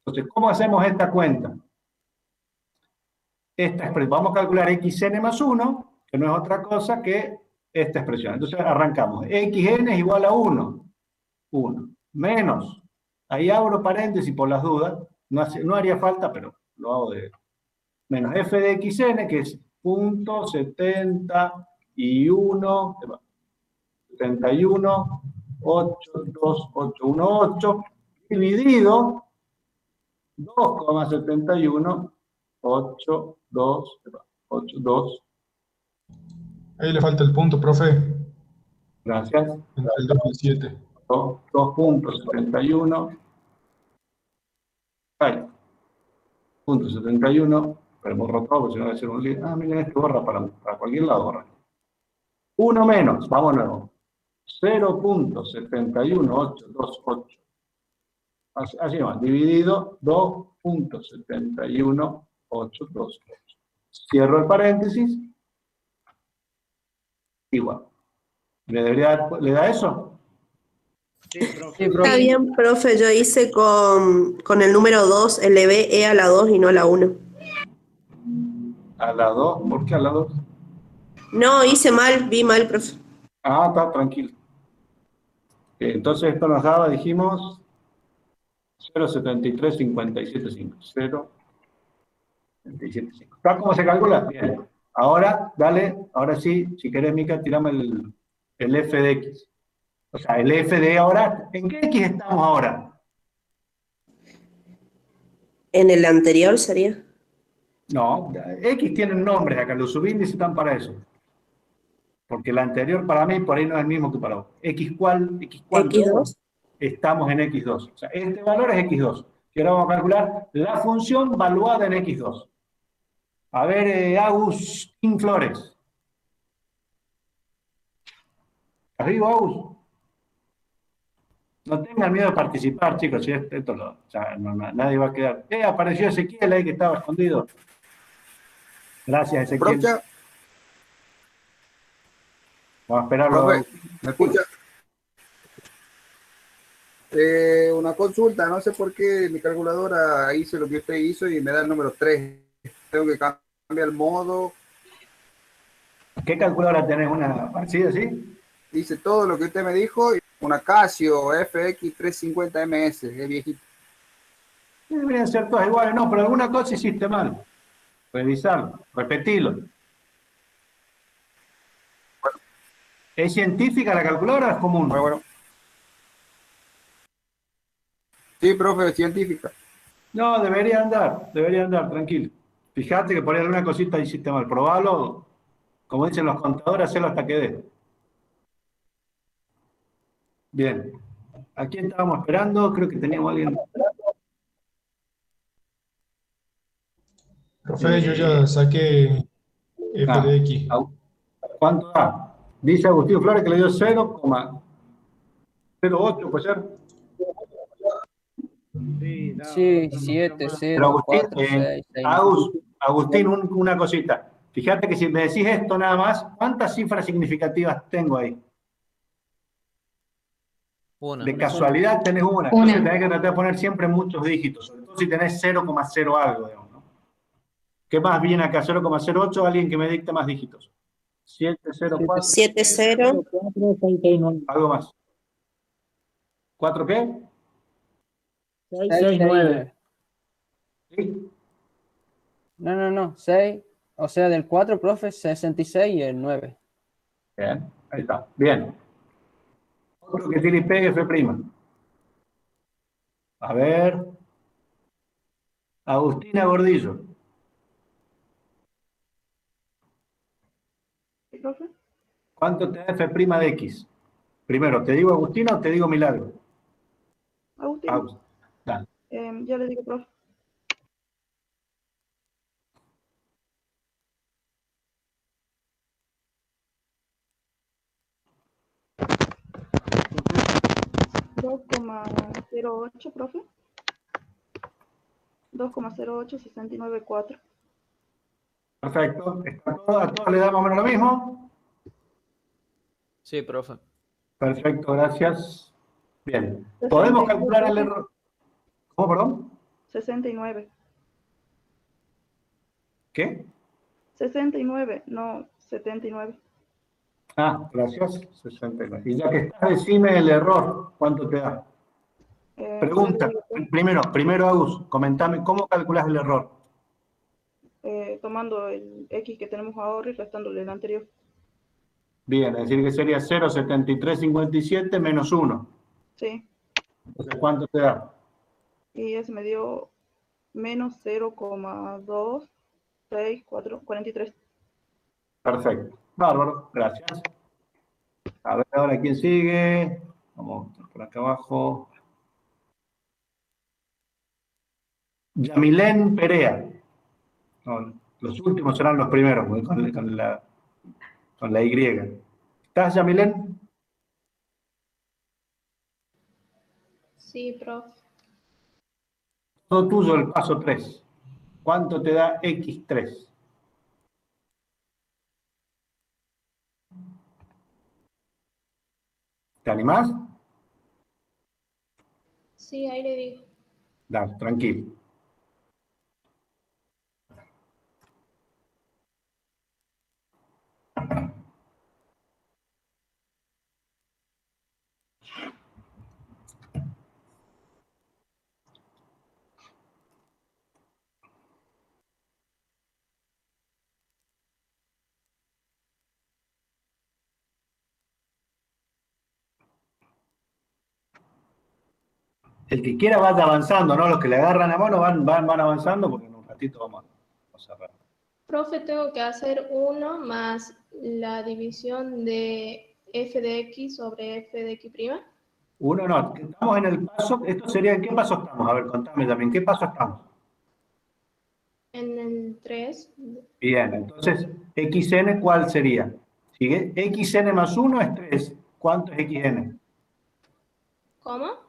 Speaker 1: Entonces, ¿cómo hacemos esta cuenta? Vamos a calcular xn más 1, que no es otra cosa que esta expresión. Entonces arrancamos. Xn es igual a 1. 1. Menos. Ahí abro paréntesis por las dudas. No haría falta, pero lo hago de... Menos f de xn, que es punto 71, 82818, dividido 2,7182.
Speaker 10: Ahí le falta el punto, profe.
Speaker 1: Gracias.
Speaker 10: El 2 y el 7.
Speaker 1: 2.71. Ahí. Punto 71. Pero borro todo, porque si no va a ser un lío. Miren, esto borra para cualquier lado. Borra. 1 menos, vamos nuevo. 0.71828. Así va, dividido 2.71828. Cierro el paréntesis. Igual. ¿Le da eso?
Speaker 8: Sí, profe.
Speaker 4: Está bien, profe, yo hice con el número 2, elevé E a la 2 y no a la 1.
Speaker 1: ¿A la 2? ¿Por qué a la 2?
Speaker 4: No, hice mal, vi mal, profe.
Speaker 1: Está tranquilo. Entonces esto nos daba, dijimos, 0.73575. 0.775. ¿Está cómo se calcula? Bien. Ahora, dale, ahora sí, si querés, Mica, tirame el f de x. O sea, el f de ahora, ¿en qué x estamos ahora?
Speaker 4: En el anterior sería.
Speaker 1: No, x tienen nombres acá, los subíndices están para eso. Porque el anterior para mí, por ahí no es el mismo que para vos. ¿X cuál?
Speaker 4: X2.
Speaker 1: Estamos en X2. O sea, este valor es X2. Y ahora vamos a calcular la función valuada en X2. A ver, Agustín Flores. ¿Estás vivo, Agus? No tengan miedo de participar, chicos. Si nadie va a quedar. Apareció Ezequiel ahí que estaba escondido. Gracias, Ezequiel.
Speaker 12: Profe,
Speaker 1: Vamos a esperarlo.
Speaker 12: profe, ¿me escucha? Una una consulta, no sé por qué mi calculadora hizo lo que usted hizo y me da el número 3. Tengo que cambiar el modo.
Speaker 1: ¿Qué calculadora tenés? ¿Una parecida así?
Speaker 12: Dice todo lo que usted me dijo, y una Casio FX350MS, es viejito.
Speaker 1: Deberían ser todas iguales, no, pero alguna cosa hiciste mal. Revisarlo, repetilo. ¿Es científica la calculadora o es común?
Speaker 12: Bueno. Sí, profe, es científica.
Speaker 1: No, debería andar, tranquilo. Fíjate que por ahí alguna cosita hiciste mal. Probalo, como dicen los contadores, hacerlo hasta que dé. Bien. ¿A quién estábamos esperando? Creo que teníamos a alguien.
Speaker 10: Profe, yo ya saqué f de x.
Speaker 1: ¿Cuánto da? Dice Agustín Flores que le dio 0,08, ¿puede ser?
Speaker 11: Sí, 7,
Speaker 1: Pero
Speaker 11: 0,
Speaker 1: Agustín,
Speaker 11: 4, 6, 6.
Speaker 1: Agustín, una cosita. Fíjate que si me decís esto nada más, ¿cuántas cifras significativas tengo ahí?
Speaker 9: Una.
Speaker 1: De casualidad tenés una. Entonces tenés que tratar de poner siempre muchos dígitos, sobre todo si tenés 0,0 algo, digamos, ¿no? ¿Qué más viene acá? 0,08, alguien que me dicte más dígitos. 704.
Speaker 4: 70.
Speaker 1: Algo más. ¿4 qué?
Speaker 2: 669.
Speaker 1: ¿Sí?
Speaker 11: No, 6. O sea, del 4, profe, 66 y el 9.
Speaker 1: Bien, ahí está. Bien. Otro que tire y pegue F'. A ver. Agustina Gordillo. ¿Cuánto te da F' de X? Primero, ¿te digo Agustina o te digo Milagro?
Speaker 13: Agustín.
Speaker 1: Dale.
Speaker 13: Ya le digo, profe. ¿2,08, profe? 2,08694.
Speaker 1: Perfecto. ¿A todos le damos más o menos lo mismo?
Speaker 9: Sí, profe.
Speaker 1: Perfecto, gracias. Bien. ¿Podemos calcular el error? ¿Cómo, perdón?
Speaker 13: 69.
Speaker 1: ¿Qué?
Speaker 13: 69, no 79.
Speaker 1: Ah, gracias. 69. Y ya que estás, decime el error. ¿Cuánto te da? Pregunta. Primero, Agus, comentame, ¿cómo calculas el error?
Speaker 13: Tomando el X que tenemos ahora y restándole el anterior.
Speaker 1: Bien, es decir que sería 0,7357 menos 1.
Speaker 13: Sí.
Speaker 1: Entonces, ¿cuánto te da?
Speaker 13: Y ese me dio menos 0,26443.
Speaker 1: Perfecto. Bárbaro, gracias. A ver ahora quién sigue. Vamos por acá abajo. Yamilén Perea. No, los últimos serán los primeros, con la Y. ¿Estás, Yamilén?
Speaker 14: Sí, profe.
Speaker 1: Todo tuyo el paso 3. ¿Cuánto te da X3? ¿Te animás?
Speaker 14: Sí, ahí le digo.
Speaker 1: Dale, tranquilo. El que quiera vaya avanzando, ¿no? Los que le agarran la mano van avanzando porque en un ratito vamos a cerrar.
Speaker 14: Profe, tengo que hacer 1 más la división de f de x sobre f de x'.
Speaker 1: Uno no, estamos en el paso, esto sería, ¿en qué paso estamos? A ver, contame también, ¿qué paso estamos?
Speaker 14: En el 3.
Speaker 1: Bien, entonces, xn, ¿cuál sería? ¿Sigue? Xn más 1 es 3. ¿Cuánto es xn?
Speaker 14: ¿Cómo?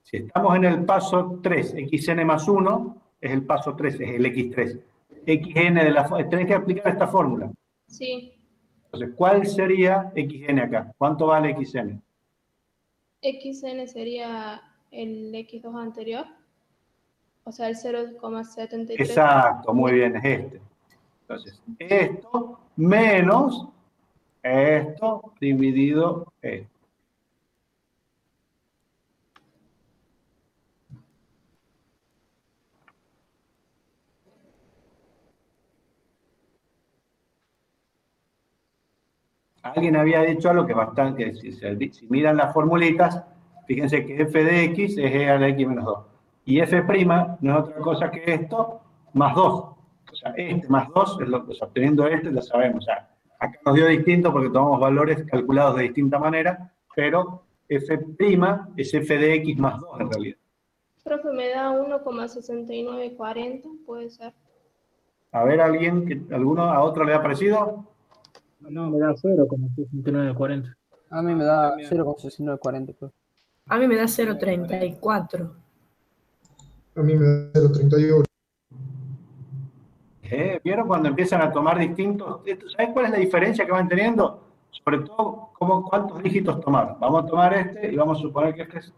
Speaker 1: Si estamos en el paso 3, xn más 1 es el paso 3, es el x3. Xn tenés que aplicar esta fórmula.
Speaker 14: Sí.
Speaker 1: Entonces, ¿cuál sería xn acá? ¿Cuánto vale xn?
Speaker 14: Xn sería el X2 anterior, o sea, el 0,73.
Speaker 1: Exacto, muy bien, es este. Entonces, esto menos esto dividido esto. Alguien había dicho algo que bastante, si miran las formulitas, fíjense que f de x es e a la x menos 2. Y f' no es otra cosa que esto más 2. O sea, este más 2 es lo que, obteniendo este, lo sabemos. O sea, acá nos dio distinto porque tomamos valores calculados de distinta manera, pero f' es f de x más 2 en realidad.
Speaker 14: Profe, me da 1,6940, puede ser.
Speaker 1: A ver, ¿alguno a otro le ha parecido?
Speaker 2: No, me da 0,6940.
Speaker 11: A mí me da 0,6940. Pues.
Speaker 15: A mí me da 0,34.
Speaker 10: A mí me da 0,38.
Speaker 1: ¿Vieron cuando empiezan a tomar distintos? ¿Sabes cuál es la diferencia que van teniendo? Sobre todo, cuántos dígitos tomar. Vamos a tomar este y vamos a suponer que este es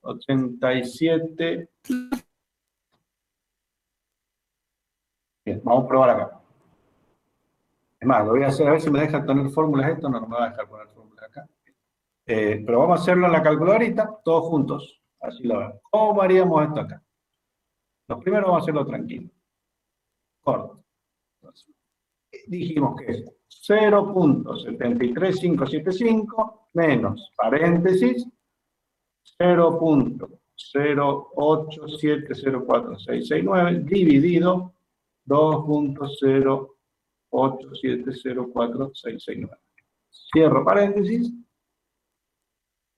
Speaker 1: 87. Bien, vamos a probar acá. Es más, lo voy a hacer a ver si me deja tener fórmulas esto. No me va a dejar poner fórmulas acá. Pero vamos a hacerlo en la calculadorita, todos juntos. Así lo vemos. ¿Cómo haríamos esto acá? Lo primero vamos a hacerlo tranquilo. Corto. Entonces, dijimos que es 0.73575 menos, paréntesis, 0.087046669 dividido 2.087046669. Cierro paréntesis,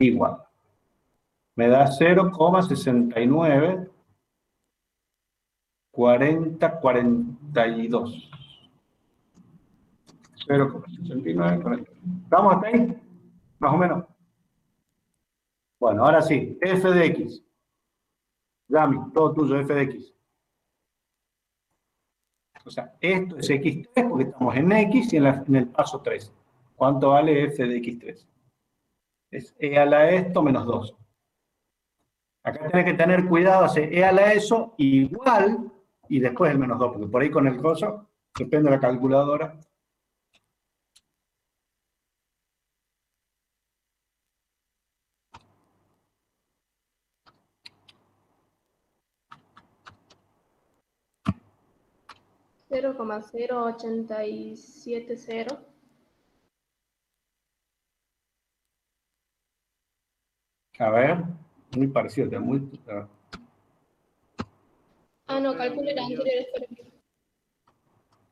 Speaker 1: igual. Me da 0,69 4042. 0,69 42. ¿Estamos hasta ahí? Más o menos. Bueno, ahora sí, f de x. Yami, todo tuyo, f de x. O sea, esto es x3 porque estamos en x y en el paso 3. ¿Cuánto vale f de x3? Es e a la esto menos 2. Acá tenés que tener cuidado, hace e a la eso igual y después el menos 2, porque por ahí con el coso, depende de la calculadora.
Speaker 14: $0,0870.
Speaker 1: A ver, muy parecido, muy...
Speaker 14: Ah, no, calculo el anterior, espera.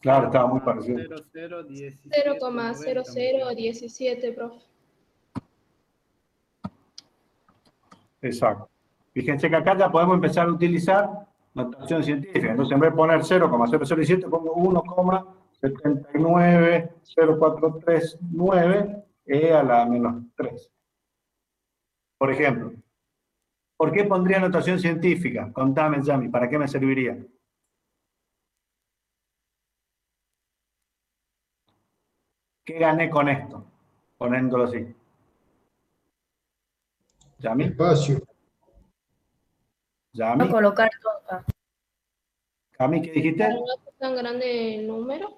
Speaker 1: Claro, estaba muy parecido.
Speaker 14: 0,0017, profe.
Speaker 1: Exacto. Fíjense que acá ya podemos empezar a utilizar notación científica. Entonces, en vez de poner 0,017, pongo 1,790439 e a la menos 3. Por ejemplo, ¿por qué pondría notación científica? Contame, Yami, ¿para qué me serviría? ¿Qué gané con esto? Poniéndolo así. ¿Yami?
Speaker 10: Espacio.
Speaker 1: ¿Yami?
Speaker 15: No colocar todo acá.
Speaker 1: ¿Yami, qué dijiste?
Speaker 14: ¿No es tan grande el número?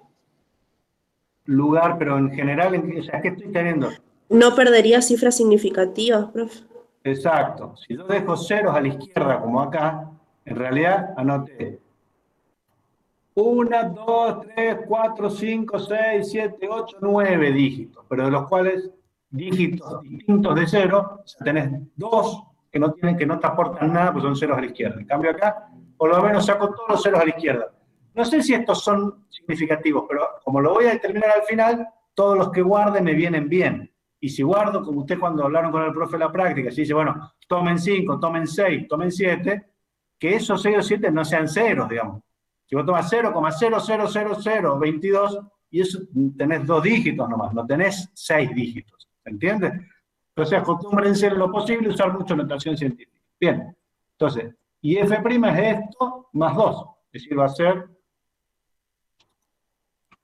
Speaker 1: Lugar, pero en general, o sea, ¿qué estoy teniendo?
Speaker 4: No perdería cifras significativas, profe.
Speaker 1: Exacto. Si yo dejo ceros a la izquierda, como acá, en realidad anoté 1, 2, 3, 4, 5, 6, 7, 8, 9 dígitos, pero de los cuales dígitos distintos de cero, o sea, tenés 2 que no te aportan nada, pues son ceros a la izquierda. En cambio acá, por lo menos saco todos los ceros a la izquierda. No sé si estos son significativos, pero como lo voy a determinar al final, todos los que guarde me vienen bien. Y si guardo, como usted cuando hablaron con el profe de la práctica, si dice, bueno, tomen 5, tomen 6, tomen 7, que esos 6 o 7 no sean ceros, digamos. Si vos tomas 0,00022, y eso tenés 2 dígitos nomás, no tenés 6 dígitos. ¿Se entiende? Entonces acostúmbrense en lo posible a usar mucho notación científica. Bien, entonces, y f' es esto más 2. Es decir, va a ser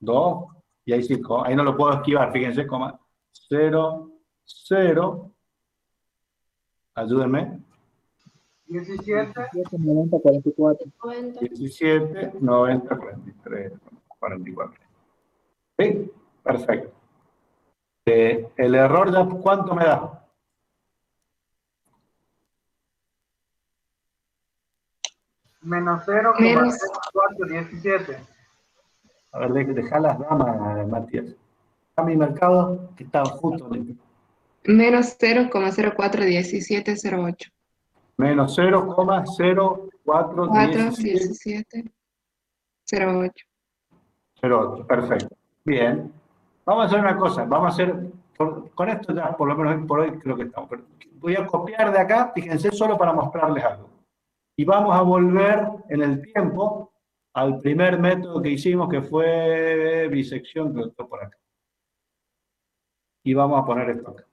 Speaker 1: 2, y ahí sí, ahí no lo puedo esquivar, fíjense, 0, 0, ayúdenme,
Speaker 6: 17.
Speaker 11: 90, 44.
Speaker 14: 90.
Speaker 1: 17, 90, 43, 44. ¿Sí? Perfecto. El error ya, ¿cuánto me da?
Speaker 6: Menos 0,0417.
Speaker 1: A ver, dejá las damas, Matías. A mi mercado, que está justo.
Speaker 16: Menos 0,041708.
Speaker 1: Menos 0,0417.
Speaker 16: 41708.
Speaker 1: 08, perfecto. Bien. Vamos a hacer una cosa. Vamos a hacer, con esto ya por lo menos por hoy creo que estamos. Pero voy a copiar de acá, fíjense, solo para mostrarles algo. Y vamos a volver en el tiempo al primer método que hicimos, que fue bisección, que está por acá. Y vamos a poner esto acá.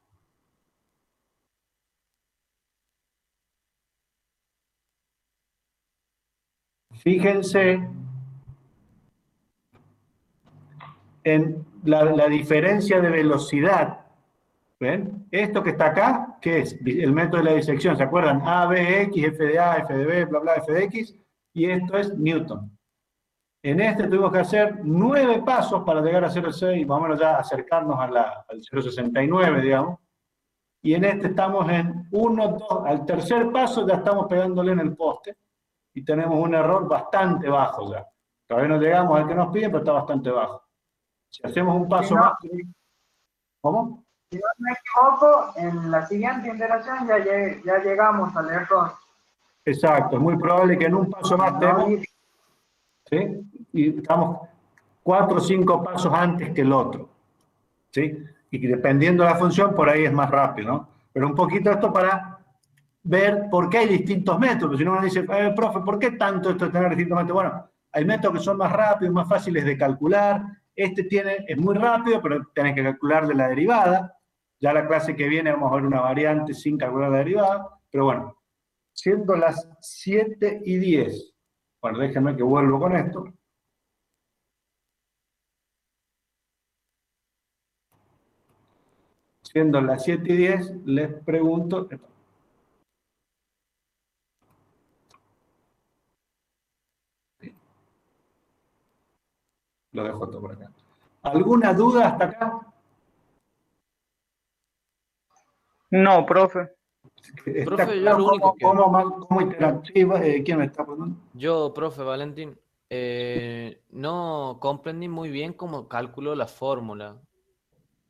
Speaker 1: Fíjense en la diferencia de velocidad. ¿Ven? Esto que está acá, ¿qué es? El método de la disección. ¿Se acuerdan? A, B, X, F de A, F de B, bla, bla, F de X. Y esto es Newton. En este tuvimos que hacer 9 pasos para llegar a 0,6, más o menos ya acercarnos al 0,69, digamos. Y en este estamos en 1, 2, al tercer paso ya estamos pegándole en el poste. Y tenemos un error bastante bajo ya. Todavía no llegamos al que nos piden, pero está bastante bajo. Si hacemos un paso más... ¿Cómo?
Speaker 6: Si no me equivoco, en la siguiente iteración ya llegamos al error.
Speaker 1: Exacto, es muy probable que en un paso más tenemos... ¿Sí? Y estamos 4 o 5 pasos antes que el otro. ¿Sí? Y que dependiendo de la función, por ahí es más rápido, ¿no? Pero un poquito esto para ver por qué hay distintos métodos. Si no uno dice, profe, ¿por qué tanto esto de tener distintos métodos? Bueno, hay métodos que son más rápidos, más fáciles de calcular. Este es muy rápido, pero tenés que calcularle la derivada. Ya la clase que viene vamos a ver una variante sin calcular la derivada. Pero bueno, siendo las 7:10. Bueno, déjenme que vuelvo con esto. Siendo las 7:10, les pregunto... Lo dejo todo por acá. ¿Alguna duda hasta acá?
Speaker 17: No, profe.
Speaker 9: Profe, yo lo único que...
Speaker 1: ¿Cómo interactiva? ¿Quién me está preguntando?
Speaker 9: Yo, profe Valentín, no comprendí muy bien cómo calculó la fórmula.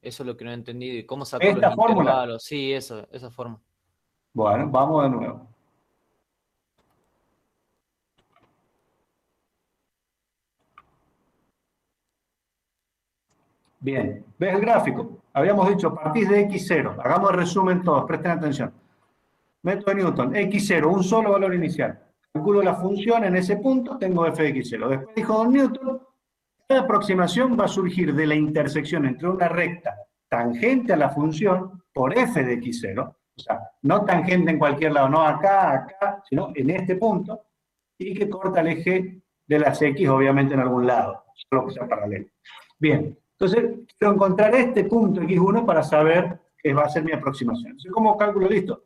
Speaker 9: Eso es lo que no he entendido. ¿Y cómo sacó
Speaker 1: ¿Esta
Speaker 9: los
Speaker 1: fórmula?
Speaker 9: intervalos? Sí, esa forma.
Speaker 1: Bueno, vamos de nuevo. Bien, ¿ves el gráfico? Habíamos dicho, a partir de X0. Hagamos el resumen todos, presten atención. Método de Newton, X0, un solo valor inicial. Calculo la función en ese punto, tengo f de X0. Después dijo don Newton, cada aproximación va a surgir de la intersección entre una recta tangente a la función por f de X0, o sea, no tangente en cualquier lado, no acá, sino en este punto, y que corta el eje de las X, obviamente en algún lado, solo que sea paralelo. Bien, entonces quiero encontrar este punto X1 para saber qué va a ser mi aproximación. Entonces, ¿cómo cálculo listo?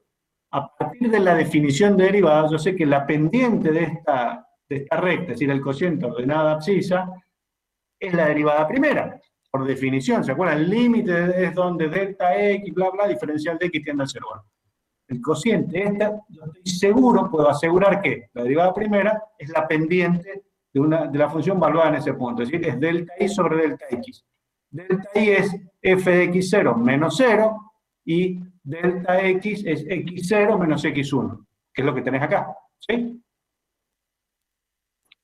Speaker 1: A partir de la definición de derivada, yo sé que la pendiente de esta recta, es decir, el cociente ordenada abscisa, es la derivada primera, por definición. ¿Se acuerdan? El límite es donde delta x, bla, bla, diferencial de x tiende a 0. Bueno, el cociente, yo estoy seguro, puedo asegurar que la derivada primera es la pendiente de la función valuada en ese punto, es decir, es delta y sobre delta x. Delta y es f de x0 menos 0, y delta x es x0 menos x1, que es lo que tenés acá, ¿sí?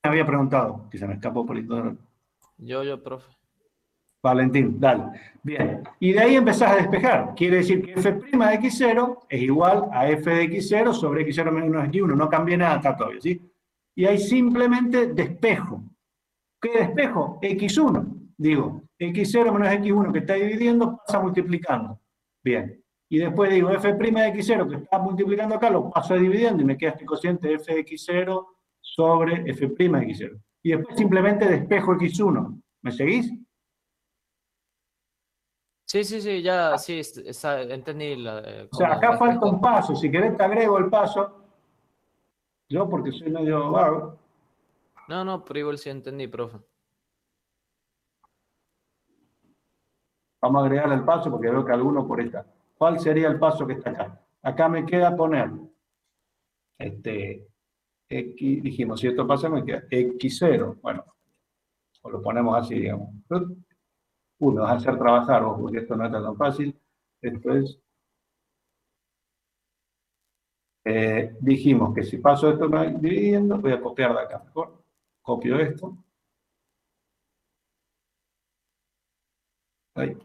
Speaker 1: Me había preguntado, que se me escapó por el...
Speaker 9: Yo, profe.
Speaker 1: Valentín, dale. Bien, y de ahí empezás a despejar. Quiere decir que f' de x0 es igual a f de x0 sobre x0 menos x1, no cambia nada acá todavía, ¿sí? Y ahí simplemente despejo. ¿Qué despejo? x1. Digo, x0 menos x1 que está dividiendo pasa multiplicando. Bien. Y después digo, f' de x0 que está multiplicando acá, lo paso dividiendo y me queda este cociente f de x0 sobre f' de x0. Y después simplemente despejo x1. ¿Me seguís?
Speaker 9: Sí, ya, sí, entendí.
Speaker 1: O sea, acá falta un paso. Si querés te agrego el paso. Yo porque soy medio vago.
Speaker 9: No, pero igual sí entendí, profe.
Speaker 1: Vamos a agregar el paso porque veo que alguno por esta. ¿Cuál sería el paso que está acá? Acá me queda poner X, dijimos, si esto pasa me queda X0. Bueno, o lo ponemos así, digamos. Uno, vas a hacer trabajar, ojo, porque esto no está tan fácil. Esto es... dijimos que si paso esto dividiendo, voy a copiar de acá. Mejor copio esto. Ahí.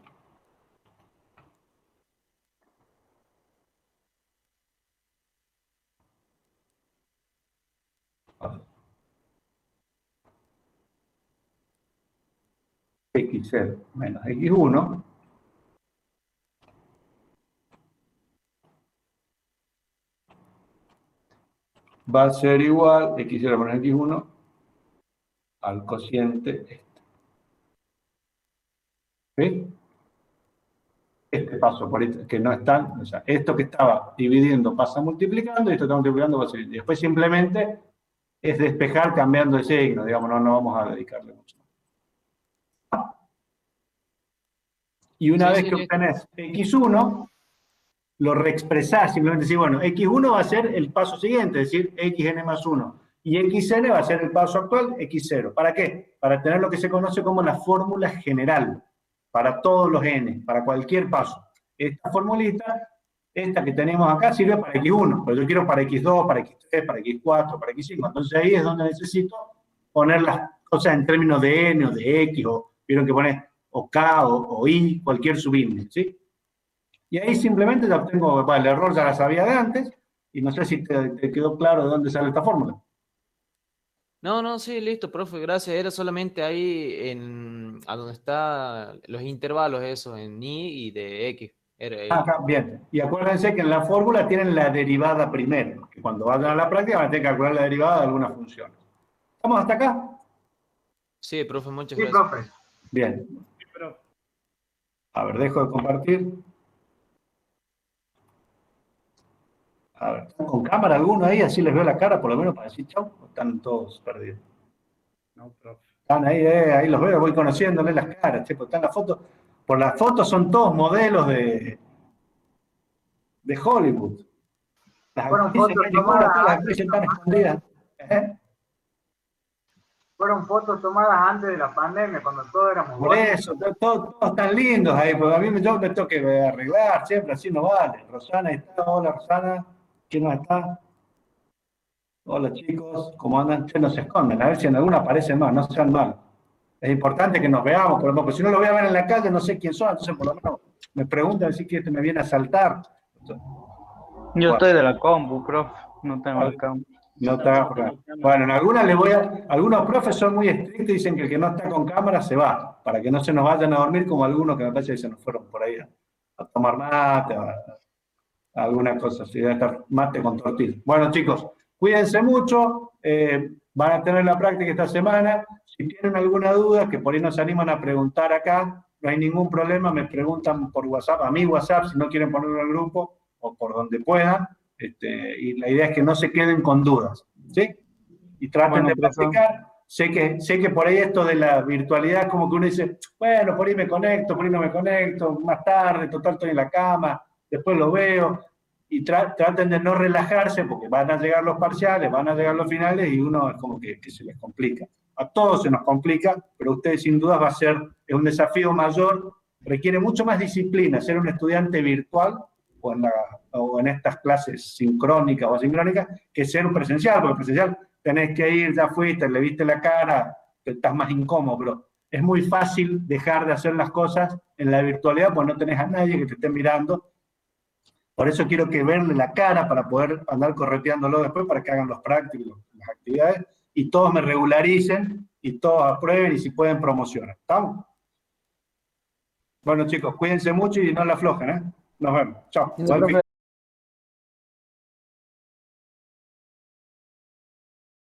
Speaker 1: X0 menos X1 va a ser igual X0 menos X1 al cociente este. ¿Sí? Este paso por este, que no está, o sea, esto que estaba dividiendo pasa multiplicando y esto está multiplicando pasa dividiendo. Después simplemente es despejar cambiando de signo, digamos, no vamos a dedicarle mucho. Y una vez que obtenés X1, lo reexpresás, simplemente decir, bueno, X1 va a ser el paso siguiente, es decir, Xn más 1. Y Xn va a ser el paso actual, X0. ¿Para qué? Para tener lo que se conoce como la fórmula general, para todos los n, para cualquier paso. Esta formulita, esta que tenemos acá, sirve para X1, pero yo quiero para X2, para X3, para X4, para X5. Entonces ahí es donde necesito poner las cosas en términos de n o de x, o vieron que pone o k o y, cualquier subíndice, ¿sí? Y ahí simplemente ya obtengo, bueno, el error ya la sabía de antes, y no sé si te quedó claro de dónde sale esta fórmula.
Speaker 9: No, sí, listo, profe, gracias. Era solamente ahí a donde están los intervalos, eso, en y de x.
Speaker 1: Acá, bien. Y acuérdense que en la fórmula tienen la derivada primero, que cuando vayan a la práctica van a tener que calcular la derivada de alguna función. ¿Estamos hasta acá?
Speaker 9: Sí, profe, muchas
Speaker 6: Sí,
Speaker 9: gracias.
Speaker 6: profe.
Speaker 1: Bien. A ver, dejo de compartir. A ver, ¿están con cámara alguno ahí? Así les veo la cara, por lo menos para decir chau. ¿O están todos perdidos?
Speaker 8: No, profe.
Speaker 1: Están ahí los veo, voy conociéndole las caras. Che, pues están las fotos. Por las fotos son todos modelos de Hollywood. Las
Speaker 6: Fueron
Speaker 1: actrices
Speaker 6: fotos
Speaker 1: que hay ahora,
Speaker 6: tomadas
Speaker 1: todas las
Speaker 6: antes,
Speaker 1: actrices están escondidas.
Speaker 6: fueron fotos tomadas antes de la pandemia, cuando todos éramos
Speaker 1: Por
Speaker 6: jóvenes.
Speaker 1: eso, todos están lindos ahí, porque a mí yo me tengo que arreglar siempre, así no vale. Rosana está, hola Rosana, ¿quién no está? Hola chicos, ¿cómo andan? Che, no se esconden, a ver si en alguna aparecen más, no sean malos. Es importante que nos veamos, porque si no lo voy a ver en la calle, no sé quién son, entonces por lo menos me preguntan si que me viene a saltar.
Speaker 17: Yo estoy de la compu, profe, no tengo la compu.
Speaker 1: No está, bueno, en algunas algunos profes son muy estrictos y dicen que el que no está con cámara se va, para que no se nos vayan a dormir como algunos que me parece que se nos fueron por ahí a tomar mate, a alguna cosa así, debe estar mate con tortilla. Bueno chicos, cuídense mucho, van a tener la práctica esta semana. Si tienen alguna duda, que por ahí nos animan a preguntar acá, no hay ningún problema, me preguntan por WhatsApp, a mi WhatsApp, si no quieren ponerlo en el grupo, o por donde puedan. Y la idea es que no se queden con dudas, ¿sí? Y traten de practicar. Sé que por ahí esto de la virtualidad es como que uno dice, bueno, por ahí me conecto, por ahí no me conecto, más tarde, total estoy en la cama, después lo veo. Y traten de no relajarse porque van a llegar los parciales, van a llegar los finales y uno es como que se les complica. A todos se nos complica, pero a ustedes sin duda es un desafío mayor, requiere mucho más disciplina ser un estudiante virtual o en estas clases sincrónicas o asincrónicas, que ser un presencial, porque presencial tenés que ir, ya fuiste, le viste la cara, estás más incómodo, pero es muy fácil dejar de hacer las cosas en la virtualidad porque no tenés a nadie que te esté mirando. Por eso quiero que verle la cara para poder andar correteándolo después para que hagan los prácticos, las actividades, y todos me regularicen, y todos aprueben, y si pueden promocionar. ¿Estamos? Bueno chicos, cuídense mucho y no la aflojen, ¿eh? Nos vemos. Chao.
Speaker 11: Sí,